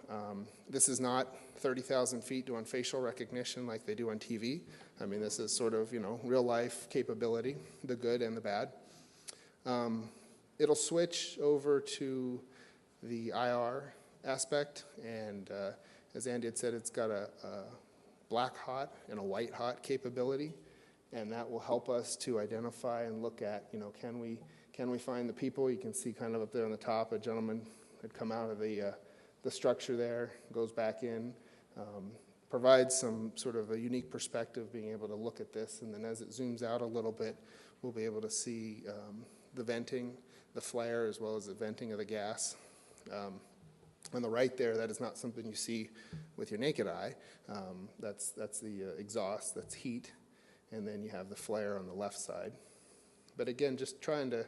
[SPEAKER 5] This is not 30,000 feet doing facial recognition like they do on TV. I mean, this is sort of, you know, real life capability, the good and the bad. It'll switch over to the IR aspect, and as Andy had said, it's got a black hot and a white hot capability, and that will help us to identify and look at, you know, can we find the people? You can see kind of up there on the top, a gentleman had come out of the structure there, goes back in, provides some sort of a unique perspective, being able to look at this, and then as it zooms out a little bit, we'll be able to see the venting, the flare, as well as the venting of the gas. On the right there, that is not something you see with your naked eye. That's the exhaust, that's heat, and then you have the flare on the left side. But again, just trying to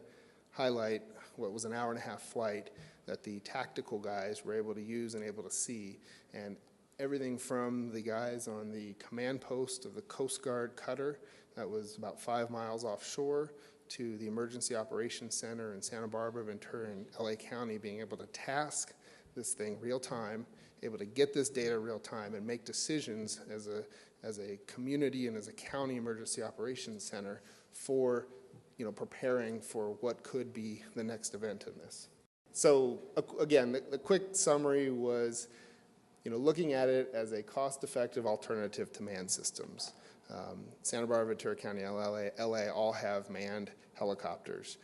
[SPEAKER 5] highlight what was an hour-and-a-half flight that the tactical guys were able to use and able to see, and everything from the guys on the command post of the Coast Guard cutter that was about 5 miles offshore to the Emergency Operations Center in Santa Barbara, Ventura, and LA County being able to task this thing real time, able to get this data real time and make decisions as a community and as a county emergency operations center for, you know, preparing for what could be the next event in this. So again, the quick summary was, you know, looking at it as a cost-effective alternative to manned systems. Santa Barbara, Ventura County, LA all have manned helicopters.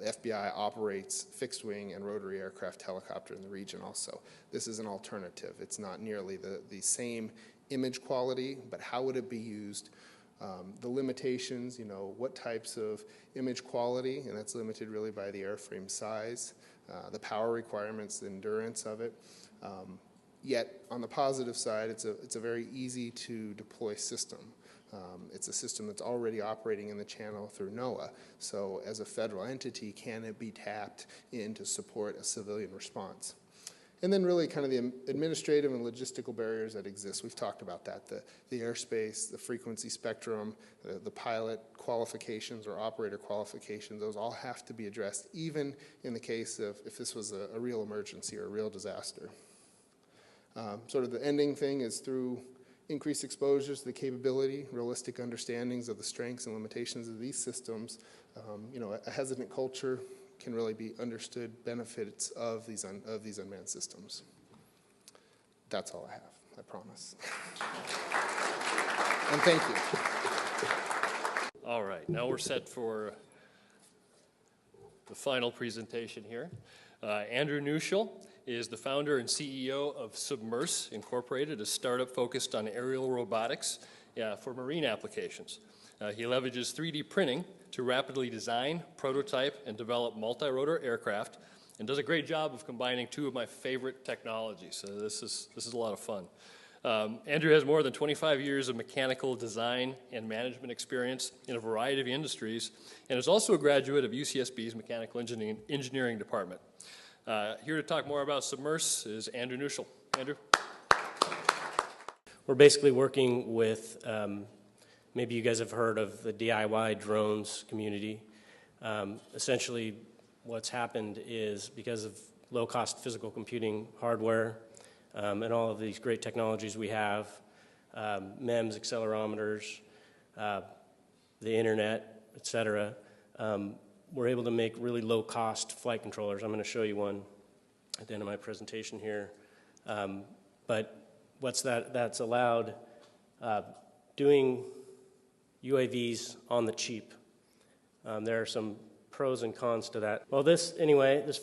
[SPEAKER 5] The FBI operates fixed-wing and rotary aircraft helicopter in the region also. This is an alternative. It's not nearly the same image quality, but how would it be used? The limitations, you know, what types of image quality, and that's limited really by the airframe size, the power requirements, the endurance of it. Yet, on the positive side, it's a very easy to deploy system. It's a system that's already operating in the channel through NOAA. So as a federal entity, can it be tapped in to support a civilian response? And then really kind of the administrative and logistical barriers that exist. We've talked about that, the airspace, the frequency spectrum, the pilot qualifications or operator qualifications, those all have to be addressed, even in the case of if this was a real emergency or a real disaster. Sort of the ending thing is through increased exposures to the capability, realistic understandings of the strengths and limitations of these systems, you know, a hesitant culture can really be understood benefits of these unmanned systems. That's all I have, I promise. And thank you.
[SPEAKER 3] All right, now we're set for the final presentation here. Andrew Neuschel is the founder and CEO of Submerse Incorporated, a startup focused on aerial robotics for marine applications. He leverages 3D printing to rapidly design, prototype, and develop multi-rotor aircraft, and does a great job of combining two of my favorite technologies. So this is a lot of fun. Andrew has more than 25 years of mechanical design and management experience in a variety of industries, and is also a graduate of UCSB's Mechanical Engineering Department. Here to talk more about Submerse is Andrew Nuschel. Andrew?
[SPEAKER 6] We're basically working with, maybe you guys have heard of the DIY drones community. Essentially, what's happened is because of low-cost physical computing hardware and all of these great technologies we have, MEMS, accelerometers, the internet, et cetera, we're able to make really low-cost flight controllers. I'm going to show you one at the end of my presentation here. But that's allowed doing UAVs on the cheap. There are some pros and cons to that. Well, this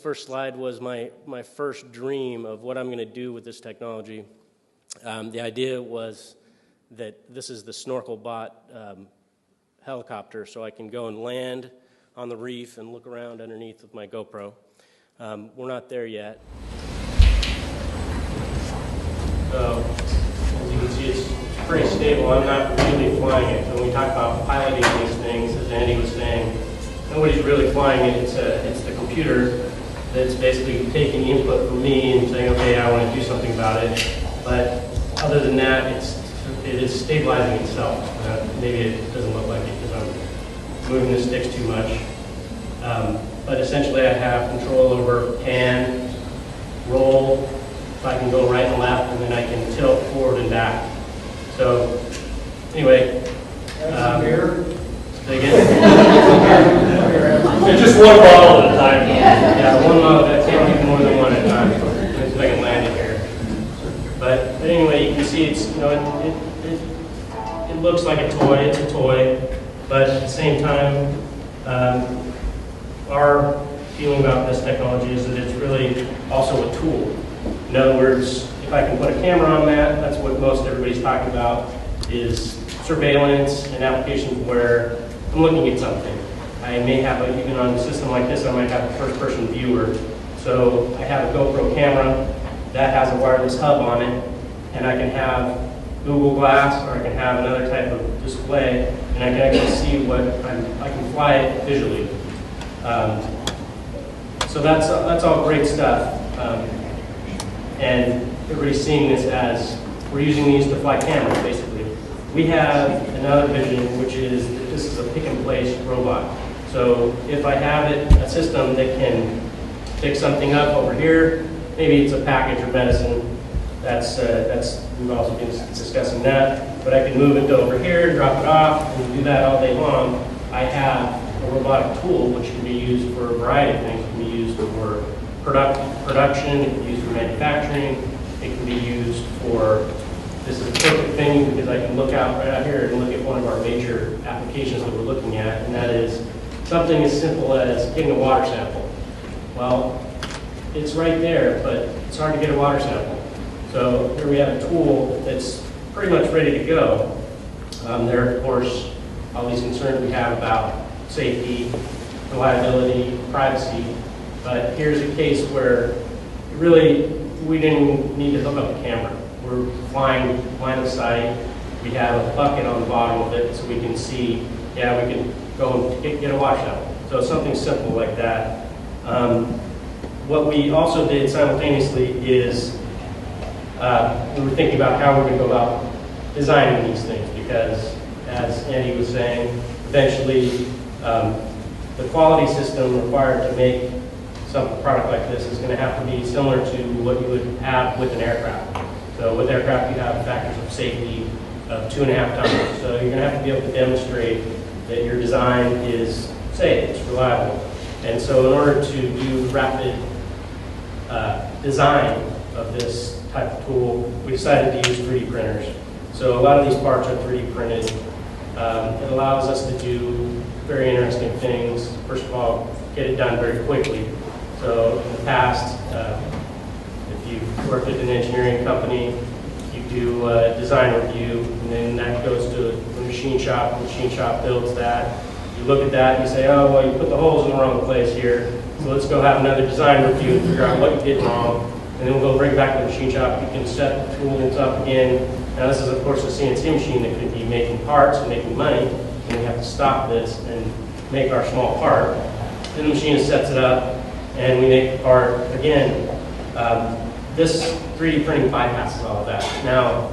[SPEAKER 6] first slide was my first dream of what I'm going to do with this technology. The idea was that this is the snorkel bot helicopter, so I can go and land on the reef and look around underneath with my GoPro. We're not there yet. So, as you can see, it's pretty stable. I'm not really flying it. So when we talk about piloting these things, as Andy was saying, nobody's really flying it. It's the computer that's basically taking input from me and saying, okay, I want to do something about it. But other than that, it is stabilizing itself. Maybe it doesn't look like it because I'm moving the sticks too much. But essentially, I have control over pan, roll. So I can go right and left, and then I can tilt forward and back. So, anyway. Beer? Again?
[SPEAKER 3] It's just one bottle at a time.
[SPEAKER 6] Yeah, one bottle. I can't do more than one at a time. Let's see if I can land it here. But anyway, you can see it's, it looks like a toy. It's a toy. But at the same time, our feeling about this technology is that it's really also a tool. In other words, if I can put a camera on that, that's what most everybody's talking about, is surveillance and applications where I'm looking at something. I may have, even on a system like this, I might have a first-person viewer. So I have a GoPro camera that has a wireless hub on it, and I can have Google Glass, or I can have another type of display, and I can actually see what I can fly it visually. So that's all great stuff. And everybody's seeing this as we're using these to fly cameras, basically. We have another vision, which is that this is a pick-and-place robot. So if I have a system that can pick something up over here, maybe it's a package of medicine. We've also been discussing that. But I can move it to over here, drop it off, and do that all day long. I have a robotic tool which can be used for a variety of things. It can be used for production, it can be used for manufacturing, it can be used for, this is a perfect thing because I can look out right out here and look at one of our major applications that we're looking at, and that is something as simple as getting a water sample. Well, it's right there, but it's hard to get a water sample. So here we have a tool that's pretty much ready to go. There are, of course, all these concerns we have about safety, reliability, privacy. But here's a case where really we didn't need to hook up a camera. We're flying line of sight. We have a bucket on the bottom of it so we can see, yeah, we can go and get a water sample. So something simple like that. What we also did simultaneously is we were thinking about how we're going to go about designing these things because, as Andy was saying, eventually the quality system required to make some product like this is going to have to be similar to what you would have with an aircraft. So with aircraft, you have factors of safety of 2.5 times. So you're going to have to be able to demonstrate that your design is safe, it's reliable. And so in order to do rapid design of this type of tool, we decided to use 3D printers. So a lot of these parts are 3D printed. It allows us to do very interesting things. First of all, get it done very quickly. So in the past, if you've worked at an engineering company, you do a design review, and then that goes to the machine shop. The machine shop builds that. You look at that and you say, oh, well, you put the holes in the wrong place here. So let's go have another design review and figure out what you did wrong. and then we'll go right back to the machine shop. You can set the tools up again. Now this is of course a CNC machine that could be making parts and making money, and we have to stop this and make our small part. Then the machine sets it up, and we make the part again. This 3D printing bypasses all of that. Now,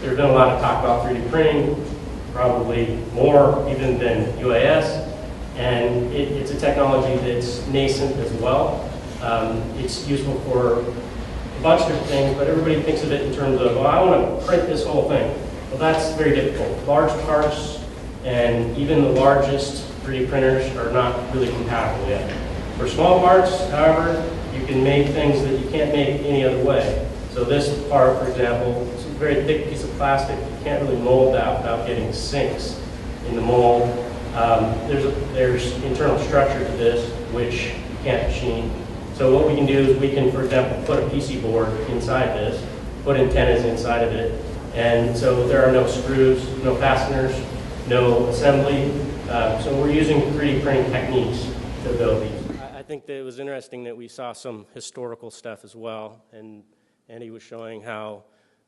[SPEAKER 6] there's been a lot of talk about 3D printing, probably more even than UAS, and it's a technology that's nascent as well. It's useful for a bunch of different things, but everybody thinks of it in terms of, well, I want to print this whole thing. Well, that's very difficult. Large parts and even the largest 3D printers are not really compatible yet. For small parts, however, you can make things that you can't make any other way. So this part, for example, it's a very thick piece of plastic. You can't really mold that without getting sinks in the mold. There's internal structure to this, which you can't machine. So what we can do is we can, for example, put a PC board inside this, put antennas inside of it, and so there are no screws, no fasteners, no assembly. So we're using 3D printing techniques to build these. I think that it was interesting that we saw some historical stuff as well, and he was showing how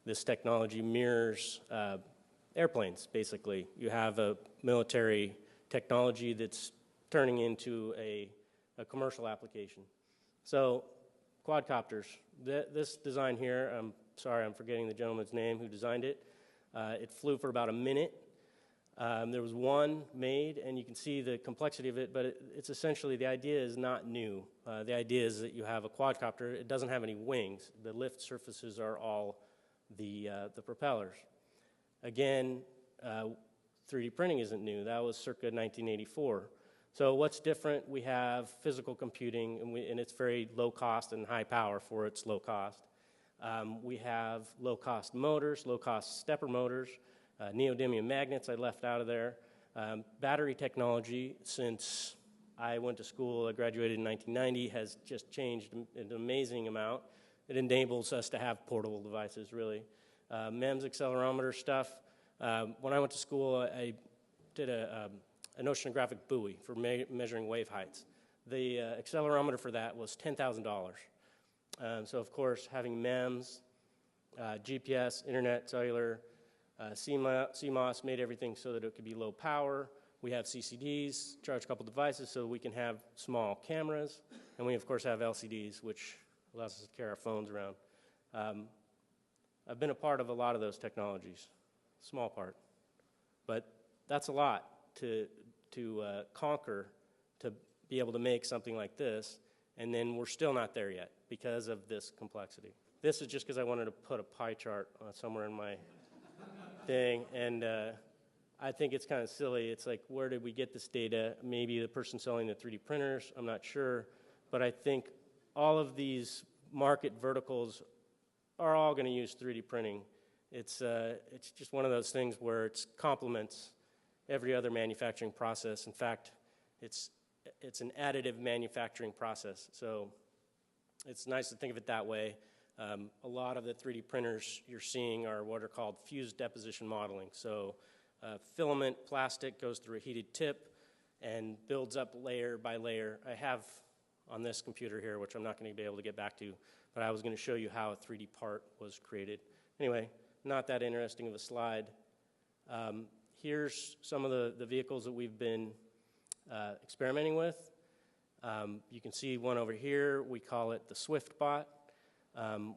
[SPEAKER 6] this technology mirrors airplanes, basically. You have a military technology that's turning into a commercial application. So quadcopters, this design here, I'm sorry, I'm forgetting the gentleman's name who designed it. It flew for about a minute. There was one made, and you can see the complexity of it, but it's essentially, the idea is not new. The idea is that you have a quadcopter. It doesn't have any wings. The lift surfaces are all the propellers. Again, 3D printing isn't new. That was circa 1984. So what's different? We have physical computing, and it's very low cost and high power for its low cost. We have low-cost motors, low-cost stepper motors, neodymium magnets I left out of there. Battery technology, since I went to school, I graduated in 1990, has just changed an amazing amount. It enables us to have portable devices, really. MEMS accelerometer stuff. When I went to school, I did an oceanographic buoy for measuring wave heights. The accelerometer for that was $10,000. So of course, having MEMS, GPS, internet, cellular, CMOS made everything so that it could be low power. We have CCDs, charge a couple devices so we can have small cameras. And we of course have LCDs, which allows us to carry our phones around. I've been a part of a lot of those technologies, small part. But that's a lot to conquer, to be able to make something like this, and then we're still not there yet because of this complexity. This is just because I wanted to put a pie chart somewhere in my thing, and I think it's kind of silly. It's like, where did we get this data? Maybe the person selling the 3D printers, I'm not sure, but I think all of these market verticals are all going to use 3D printing. It's just one of those things where it complements every other manufacturing process. In fact, it's an additive manufacturing process. So it's nice to think of it that way. A lot of the 3D printers you're seeing are what are called fused deposition modeling. So filament plastic goes through a heated tip and builds up layer by layer. I have on this computer here, which I'm not going to be able to get back to, but I was going to show you how a 3D part was created. Anyway, not that interesting of a slide. Here's some of the vehicles that we've been experimenting with. You can see one over here. We call it the SwiftBot.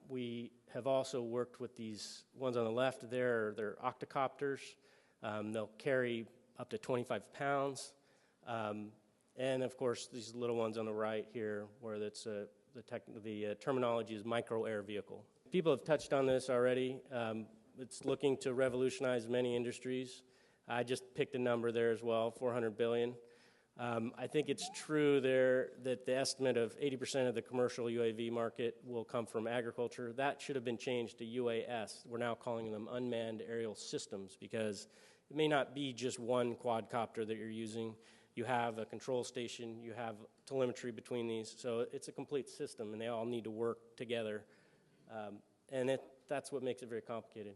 [SPEAKER 6] We have also worked with these ones on the left there. They're octocopters. They'll carry up to 25 pounds. And of course, these little ones on the right here, where that's the terminology is micro air vehicle. People have touched on this already. It's looking to revolutionize many industries. I just picked a number there as well, 400 billion. I think it's true there that the estimate of 80% of the commercial UAV market will come from agriculture. That should have been changed to UAS. We're now calling them unmanned aerial systems because it may not be just one quadcopter that you're using. You have a control station, you have telemetry between these, so it's a complete system and they all need to work together. And that's what makes it very complicated.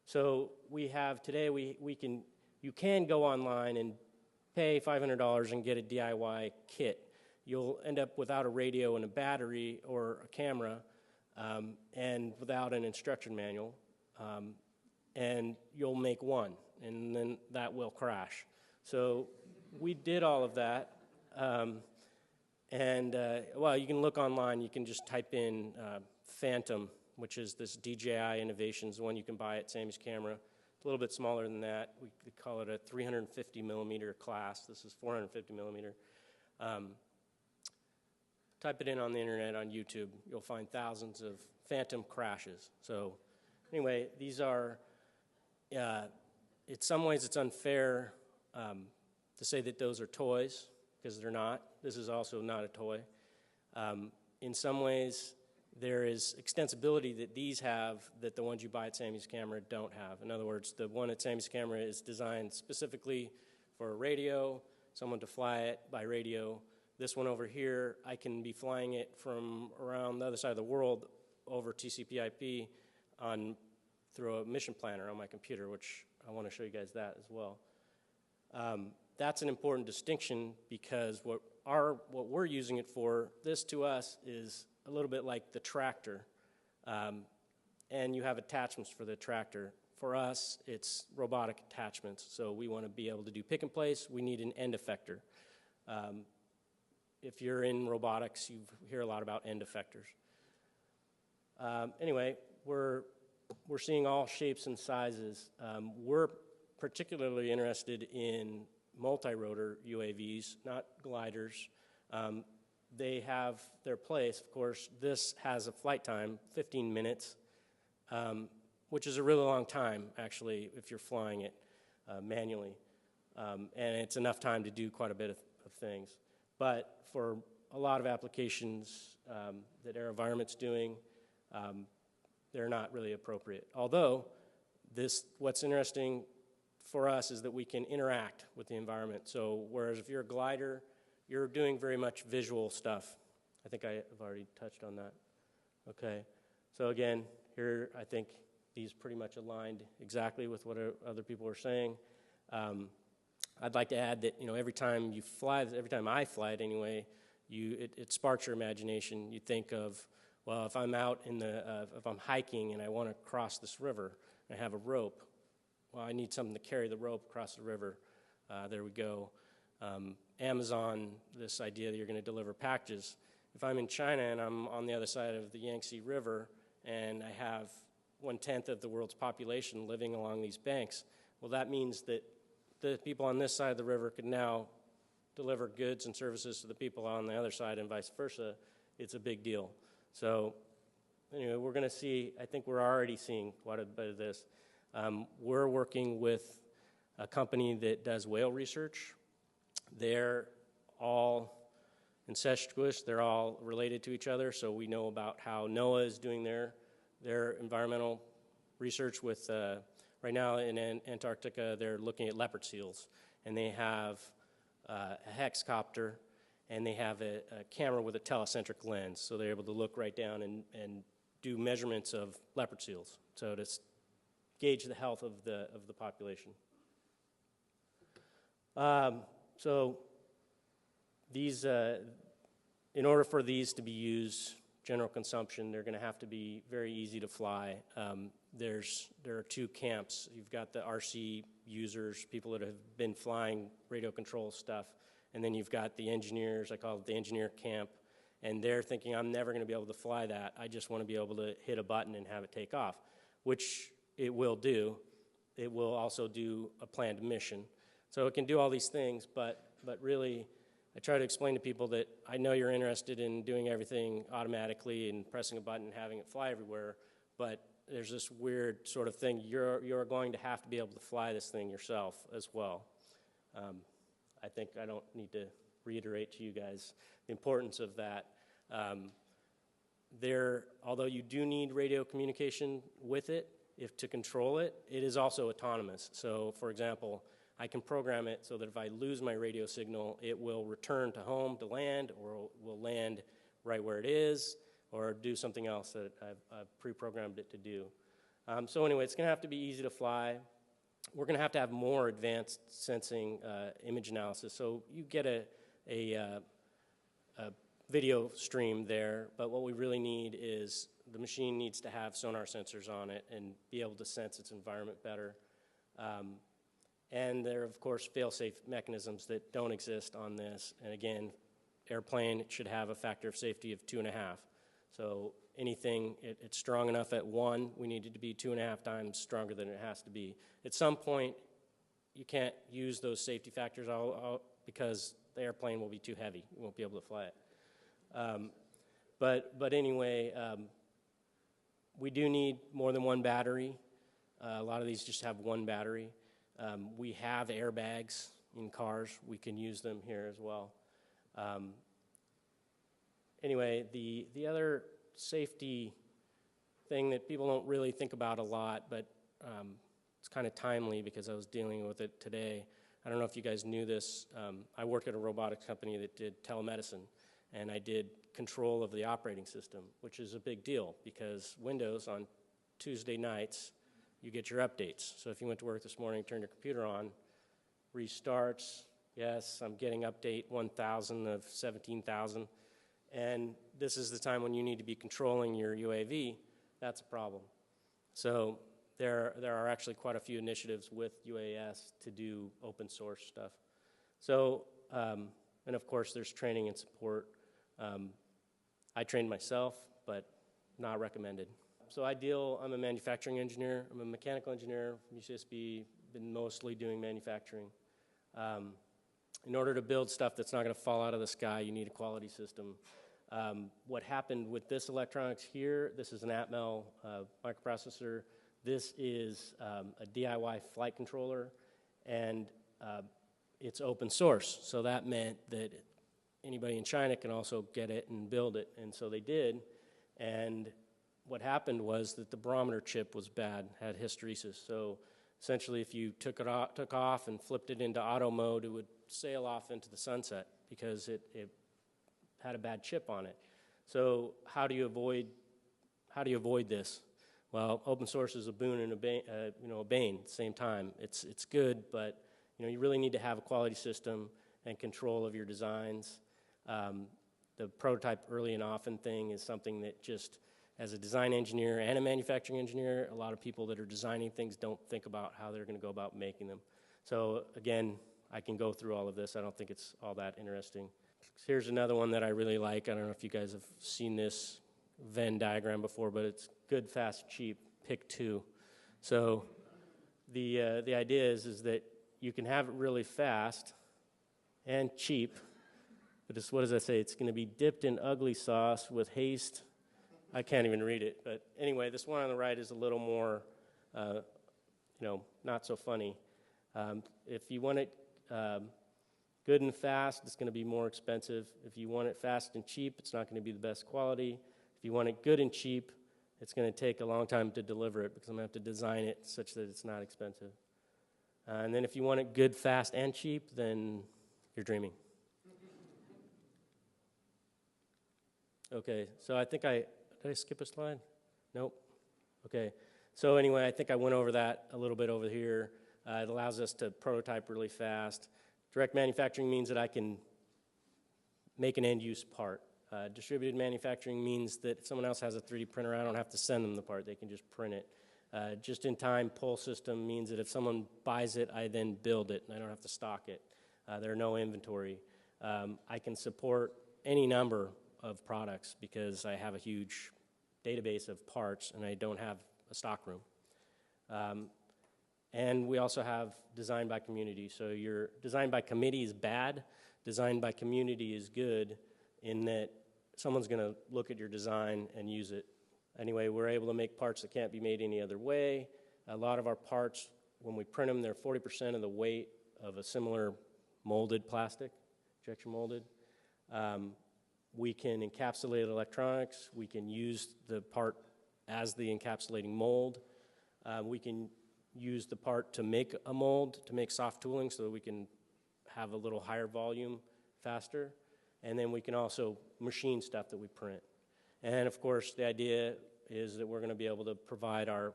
[SPEAKER 6] So we have today, you can go online and pay $500 and get a DIY kit. You'll end up without a radio and a battery or a camera, and without an instruction manual, and you'll make one, and then that will crash. So we did all of that, well, you can look online. You can just type in Phantom, which is this DJI Innovations, one you can buy at Sammy's Camera. It's a little bit smaller than that. We call it a 350 millimeter class. This is 450 millimeter. Type it in on the internet, on YouTube. You'll find thousands of Phantom crashes. So anyway, these are, in some ways it's unfair to say that those are toys, because they're not. This is also not a toy. In some ways, there is extensibility that these have that the ones you buy at Sammy's Camera don't have. In other words, the one at Sammy's Camera is designed specifically for radio, someone to fly it by radio. This one over here, I can be flying it from around the other side of the world over TCP/IP through a mission planner on my computer, which I want to show you guys that as well. That's an important distinction, because what we're using it for, this to us is a little bit like the tractor, and you have attachments for the tractor. For us, it's robotic attachments, so we want to be able to do pick and place. We need an end effector. If you're in robotics, you hear a lot about end effectors. Anyway, we're seeing all shapes and sizes. We're particularly interested in multi-rotor UAVs, not gliders. They have their place, of course. This has a flight time, 15 minutes, which is a really long time, actually, if you're flying it manually. And it's enough time to do quite a bit of things. But for a lot of applications that AeroVironment's doing, they're not really appropriate. Although, what's interesting for us is that we can interact with the environment. So whereas if you're a glider, you're doing very much visual stuff. I think I have already touched on that. Okay, so again, here I think these pretty much aligned exactly with what other people are saying. I'd like to add that, every time you fly, every time I fly it anyway, it sparks your imagination. You think of, well, if I'm out if I'm hiking and I want to cross this river, and I have a rope, well, I need something to carry the rope across the river. There we go. Amazon, this idea that you're going to deliver packages. If I'm in China and I'm on the other side of the Yangtze River and I have 1/10 of the world's population living along these banks, well, that means that the people on this side of the river could now deliver goods and services to the people on the other side and vice versa. It's a big deal. So anyway, we're going to see, I think we're already seeing quite a bit of this. We're working with a company that does whale research. They're all incestuous. They're all related to each other, so we know about how NOAA is doing their environmental research with, right now in Antarctica, they're looking at leopard seals, and they have a hexcopter, and they have a camera with a telecentric lens, so they're able to look right down and do measurements of leopard seals, so to gauge the health of the population. So these, in order for these to be used, general consumption, they're going to have to be very easy to fly. There are two camps. You've got the RC users, people that have been flying radio control stuff, and then you've got the engineers, I call it the engineer camp, and they're thinking, I'm never going to be able to fly that. I just want to be able to hit a button and have it take off, which it will do. It will also do a planned mission. So it can do all these things, but really, I try to explain to people that I know you're interested in doing everything automatically and pressing a button and having it fly everywhere, but there's this weird sort of thing. You're going to have to be able to fly this thing yourself as well. I think I don't need to reiterate to you guys the importance of that. Although you do need radio communication with it, to control it, it is also autonomous. So, for example, I can program it so that if I lose my radio signal, it will return to home to land, or will land right where it is, or do something else that I've pre-programmed it to do. So anyway, it's going to have to be easy to fly. We're going to have more advanced sensing image analysis. So you get a video stream there, but what we really need is the machine needs to have sonar sensors on it and be able to sense its environment better. And there are, of course, fail-safe mechanisms that don't exist on this. And again, airplane should have a factor of safety of 2.5. So anything, it's strong enough at 1, we need it to be 2.5 times stronger than it has to be. At some point, you can't use those safety factors because the airplane will be too heavy. You won't be able to fly it. But anyway, we do need more than one battery. A lot of these just have one battery. We have airbags in cars. We can use them here as well. Anyway, the other safety thing that people don't really think about a lot, but it's kind of timely because I was dealing with it today. I don't know if you guys knew this. I worked at a robotics company that did telemedicine, and I did control of the operating system, which is a big deal because Windows on Tuesday nights, you get your updates. So if you went to work this morning, turn your computer on, restarts, yes, I'm getting update 1,000 of 17,000, and this is the time when you need to be controlling your UAV. That's a problem. So there are actually quite a few initiatives with UAS to do open source stuff. So, and of course there's training and support. I trained myself, but not recommended. So I'm a manufacturing engineer. I'm a mechanical engineer from UCSB, been mostly doing manufacturing. In order to build stuff that's not going to fall out of the sky, you need a quality system. What happened with this electronics here, this is an Atmel microprocessor. This is a DIY flight controller, and it's open source. So that meant that anybody in China can also get it and build it, and so they did. And what happened was that the barometer chip was bad, had hysteresis. So essentially, if you took off and flipped it into auto mode, it would sail off into the sunset because it had a bad chip on it. So how do you avoid this? Well, open source is a boon and a bane at the same time. It's good, but you really need to have a quality system and control of your designs. The prototype early and often thing is something that just, as a design engineer and a manufacturing engineer, a lot of people that are designing things don't think about how they're going to go about making them. So again, I can go through all of this. I don't think it's all that interesting. Here's another one that I really like. I don't know if you guys have seen this Venn diagram before, but it's good, fast, cheap, pick 2. So the idea is that you can have it really fast and cheap, but what does that say? It's going to be dipped in ugly sauce with haste. I can't even read it, but anyway, this one on the right is a little more, not so funny. If you want it good and fast, it's going to be more expensive. If you want it fast and cheap, it's not going to be the best quality. If you want it good and cheap, it's going to take a long time to deliver it because I'm going to have to design it such that it's not expensive. And then if you want it good, fast, and cheap, then you're dreaming. Okay, so I think did I skip a slide? Nope. Okay, so anyway, I think I went over that a little bit over here. It allows us to prototype really fast. Direct manufacturing means that I can make an end-use part. Distributed manufacturing means that if someone else has a 3D printer, I don't have to send them the part. They can just print it. Just-in-time pull system means that if someone buys it, I then build it, and I don't have to stock it. There are no inventory. I can support any number of products because I have a huge database of parts, and I don't have a stock room. And we also have design by community. So your design by committee is bad. Design by community is good in that someone's going to look at your design and use it. Anyway, we're able to make parts that can't be made any other way. A lot of our parts, when we print them, they're 40% of the weight of a similar molded plastic, injection molded. We can encapsulate electronics. We can use the part as the encapsulating mold. We can use the part to make a mold, to make soft tooling so that we can have a little higher volume faster. And then we can also machine stuff that we print. And of course, the idea is that we're going to be able to provide our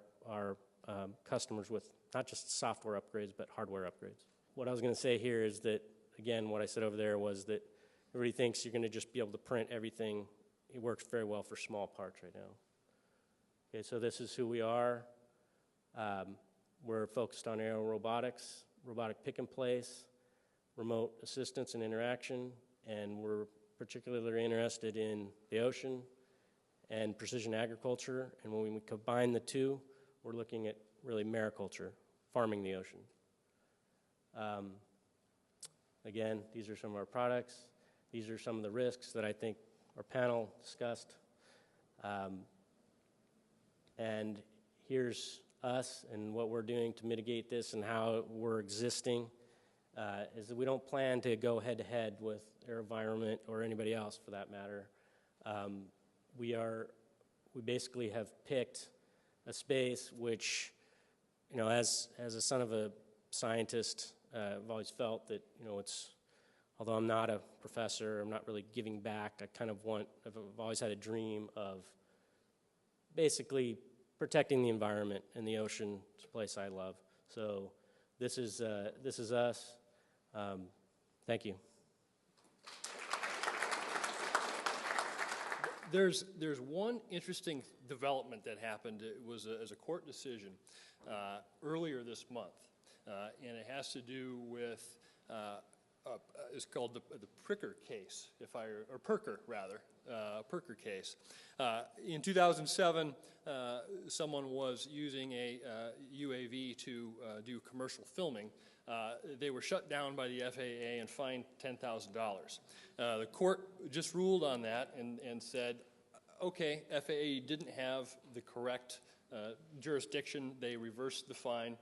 [SPEAKER 6] customers with not just software upgrades, but hardware upgrades. What I was going to say here is that, again, what I said over there was that everybody thinks you're going to just be able to print everything. It works very well for small parts right now. Okay, so this is who we are. We're focused on aerial robotics, robotic pick and place, remote assistance and interaction, and we're particularly interested in the ocean and precision agriculture. And when we combine the two, we're looking at really mariculture, farming the ocean. Again, these are some of our products. These are some of the risks that I think our panel discussed. And here's us and what we're doing to mitigate this and how we're existing, is that we don't plan to go head-to-head with AeroVironment or anybody else for that matter. We basically have picked a space which, as a son of a scientist, I've always felt that, although I'm not a professor, I'm not really giving back, I've always had a dream of basically protecting the environment, and the ocean is a place I love. So this is us. Thank you.
[SPEAKER 3] There's one interesting development that happened. It was as a court decision earlier this month, and it has to do with it's called the Pricker case, or Perker rather, Perker case. In 2007, someone was using a UAV to do commercial filming. They were shut down by the FAA and fined $10,000. The court just ruled on that and said, okay, FAA didn't have the correct jurisdiction. They reversed the fine.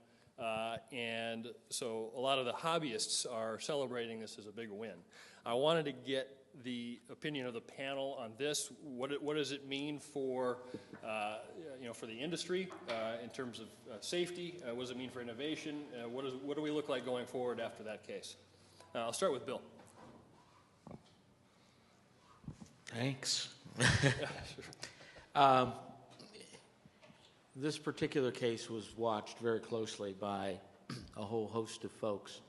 [SPEAKER 3] And so a lot of the hobbyists are celebrating this as a big win. I wanted to get the opinion of the panel on this. What does it mean for, for the industry in terms of safety? What does it mean for innovation? What do we look like going forward after that case? I'll start with Bill.
[SPEAKER 4] Thanks. This particular case was watched very closely by a whole host of folks.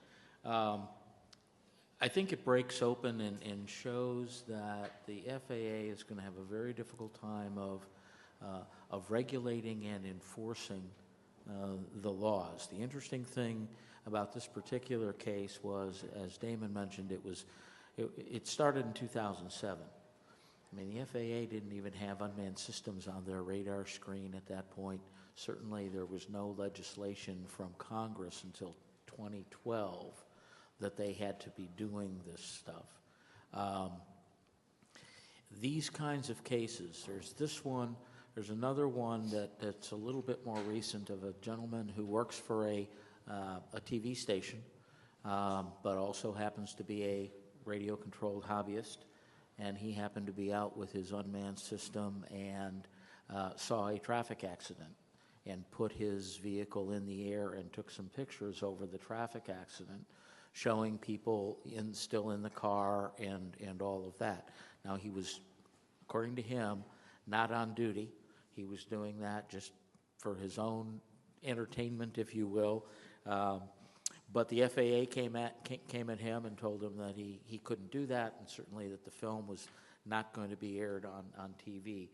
[SPEAKER 4] I think it breaks open and shows that the FAA is going to have a very difficult time of regulating and enforcing the laws. The interesting thing about this particular case was, as Damon mentioned, it started in 2007. I mean, the FAA didn't even have unmanned systems on their radar screen at that point. Certainly there was no legislation from Congress until 2012 that they had to be doing this stuff. These kinds of cases, there's this one, there's another one that's a little bit more recent, of a gentleman who works for a TV station, but also happens to be a radio-controlled hobbyist. And he happened to be out with his unmanned system and saw a traffic accident and put his vehicle in the air and took some pictures over the traffic accident, showing people still in the car and all of that. Now, he was, according to him, not on duty. He was doing that just for his own entertainment, if you will. But the FAA came at him and told him that he couldn't do that, and certainly that the film was not going to be aired on TV,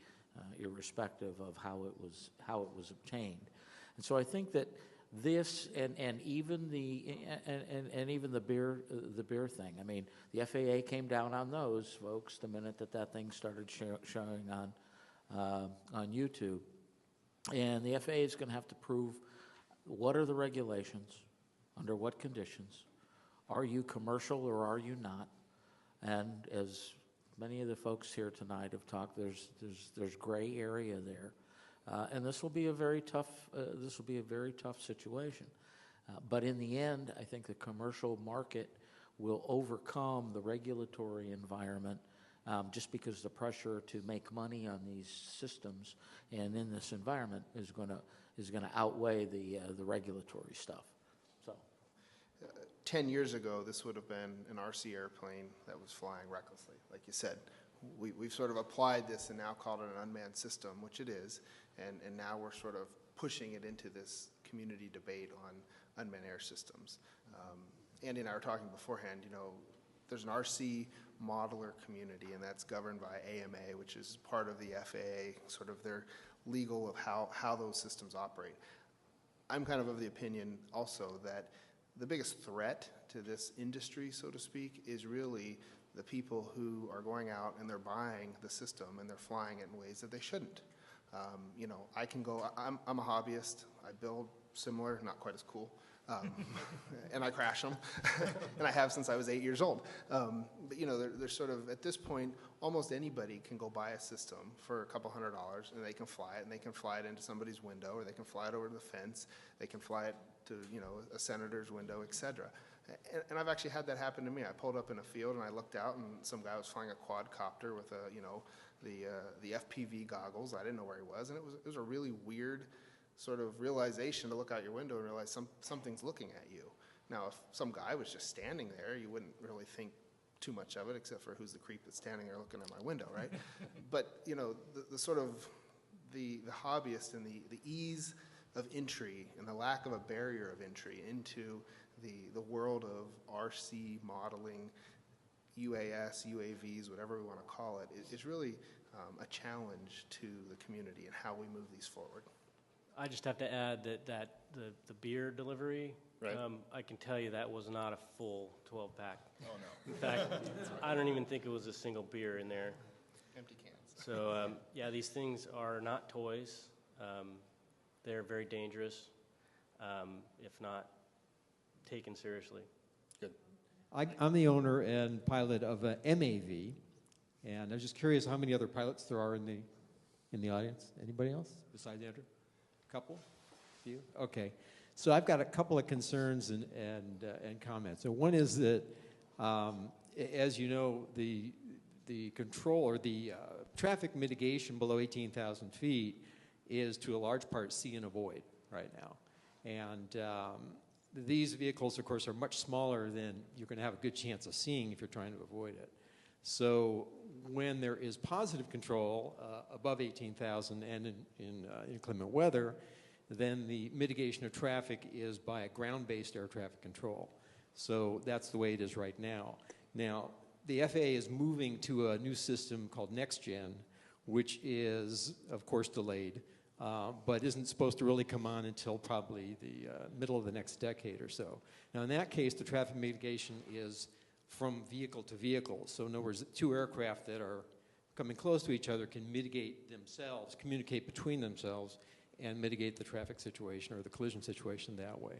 [SPEAKER 4] irrespective of how it was obtained. And so I think that this and even the beer thing. I mean, the FAA came down on those folks the minute that thing started showing on YouTube, and the FAA is going to have to prove what are the regulations. Under what conditions? Are you commercial or are you not? And as many of the folks here tonight have talked, there's gray area there, and this will be a very tough situation. But in the end, I think the commercial market will overcome the regulatory environment, just because the pressure to make money on these systems and in this environment is going to outweigh the regulatory stuff.
[SPEAKER 5] 10 years ago, this would have been an RC airplane that was flying recklessly. Like you said, we've sort of applied this and now called it an unmanned system, which it is, and now we're sort of pushing it into this community debate on unmanned air systems. Andy and I were talking beforehand, there's an RC modeler community, and that's governed by AMA, which is part of the FAA, sort of their legal of how those systems operate. I'm kind of the opinion also that the biggest threat to this industry, so to speak, is really the people who are going out and they're buying the system and they're flying it in ways that they shouldn't. You know, I can go, I'm a hobbyist, I build similar, not quite as cool, and I crash them, and I have since I was 8 years old. But you know, they're sort of, at this point, almost anybody can go buy a system for a couple $100, and they can fly it, and they can fly it into somebody's window, or they can fly it over the fence, they can fly it to, you know, a senator's window, etc. And I've actually had that happen to me. I pulled up in a field and I looked out, and some guy was flying a quadcopter with a, you know, the FPV goggles. I didn't know where he was, and it was a really weird sort of realization to look out your window and realize something's looking at you. Now, if some guy was just standing there, you wouldn't really think too much of it, except for who's the creep that's standing there looking at my window, right? But you know, the sort of the hobbyist and the ease of entry and the lack of a barrier of entry into the world of RC modeling, UAS, UAVs, whatever we want to call it, is really a challenge to the community and how we move these forward.
[SPEAKER 6] I just have to add that the beer delivery,
[SPEAKER 3] Right.
[SPEAKER 6] I can tell you that was not a full 12-pack.
[SPEAKER 3] Oh, no.
[SPEAKER 6] In fact, I don't even think it was a single beer in there.
[SPEAKER 5] Empty cans.
[SPEAKER 6] So, yeah, these things are not toys. They're very dangerous, if not taken seriously.
[SPEAKER 3] Good.
[SPEAKER 7] I'm the owner and pilot of a MAV, and I was just curious how many other pilots there are in the audience. Anybody else besides Andrew? A couple? A few? Okay. So I've got a couple of concerns and comments. So one is that, as you know, the control or the traffic mitigation below 18,000 feet is to a large part see and avoid right now. And these vehicles, of course, are much smaller than you're going to have a good chance of seeing if you're trying to avoid it. So when there is positive control above 18,000 and in inclement weather, then the mitigation of traffic is by a ground-based air traffic control. So that's the way it is right now. Now, the FAA is moving to a new system called NextGen, which is, of course, delayed, but isn't supposed to really come on until probably the middle of the next decade or so. Now, in that case, the traffic mitigation is from vehicle to vehicle. So in other words, two aircraft that are coming close to each other can mitigate themselves, communicate between themselves, and mitigate the traffic situation or the collision situation that way.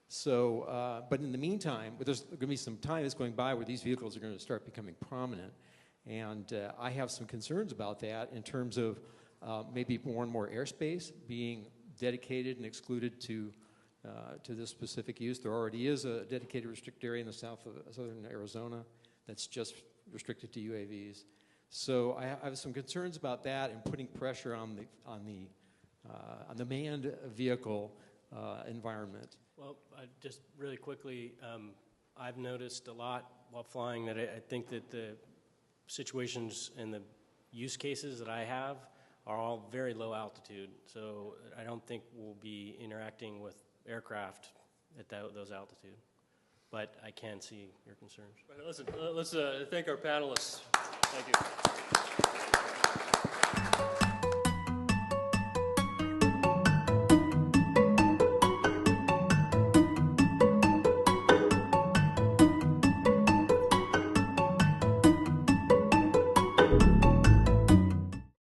[SPEAKER 7] So, but in the meantime, there's going to be some time that's going by where these vehicles are going to start becoming prominent. And I have some concerns about that in terms of maybe more and more airspace being dedicated and excluded to this specific use. There already is a dedicated restricted area in the southern Arizona that's just restricted to UAVs. So I have some concerns about that and putting pressure on the manned vehicle environment.
[SPEAKER 6] Well, just really quickly, I've noticed a lot while flying that I think that the situations and the use cases that I have are all very low altitude. So I don't think we'll be interacting with aircraft at those altitude. But I can see your concerns.
[SPEAKER 3] Right, listen, let's thank our panelists. Thank you.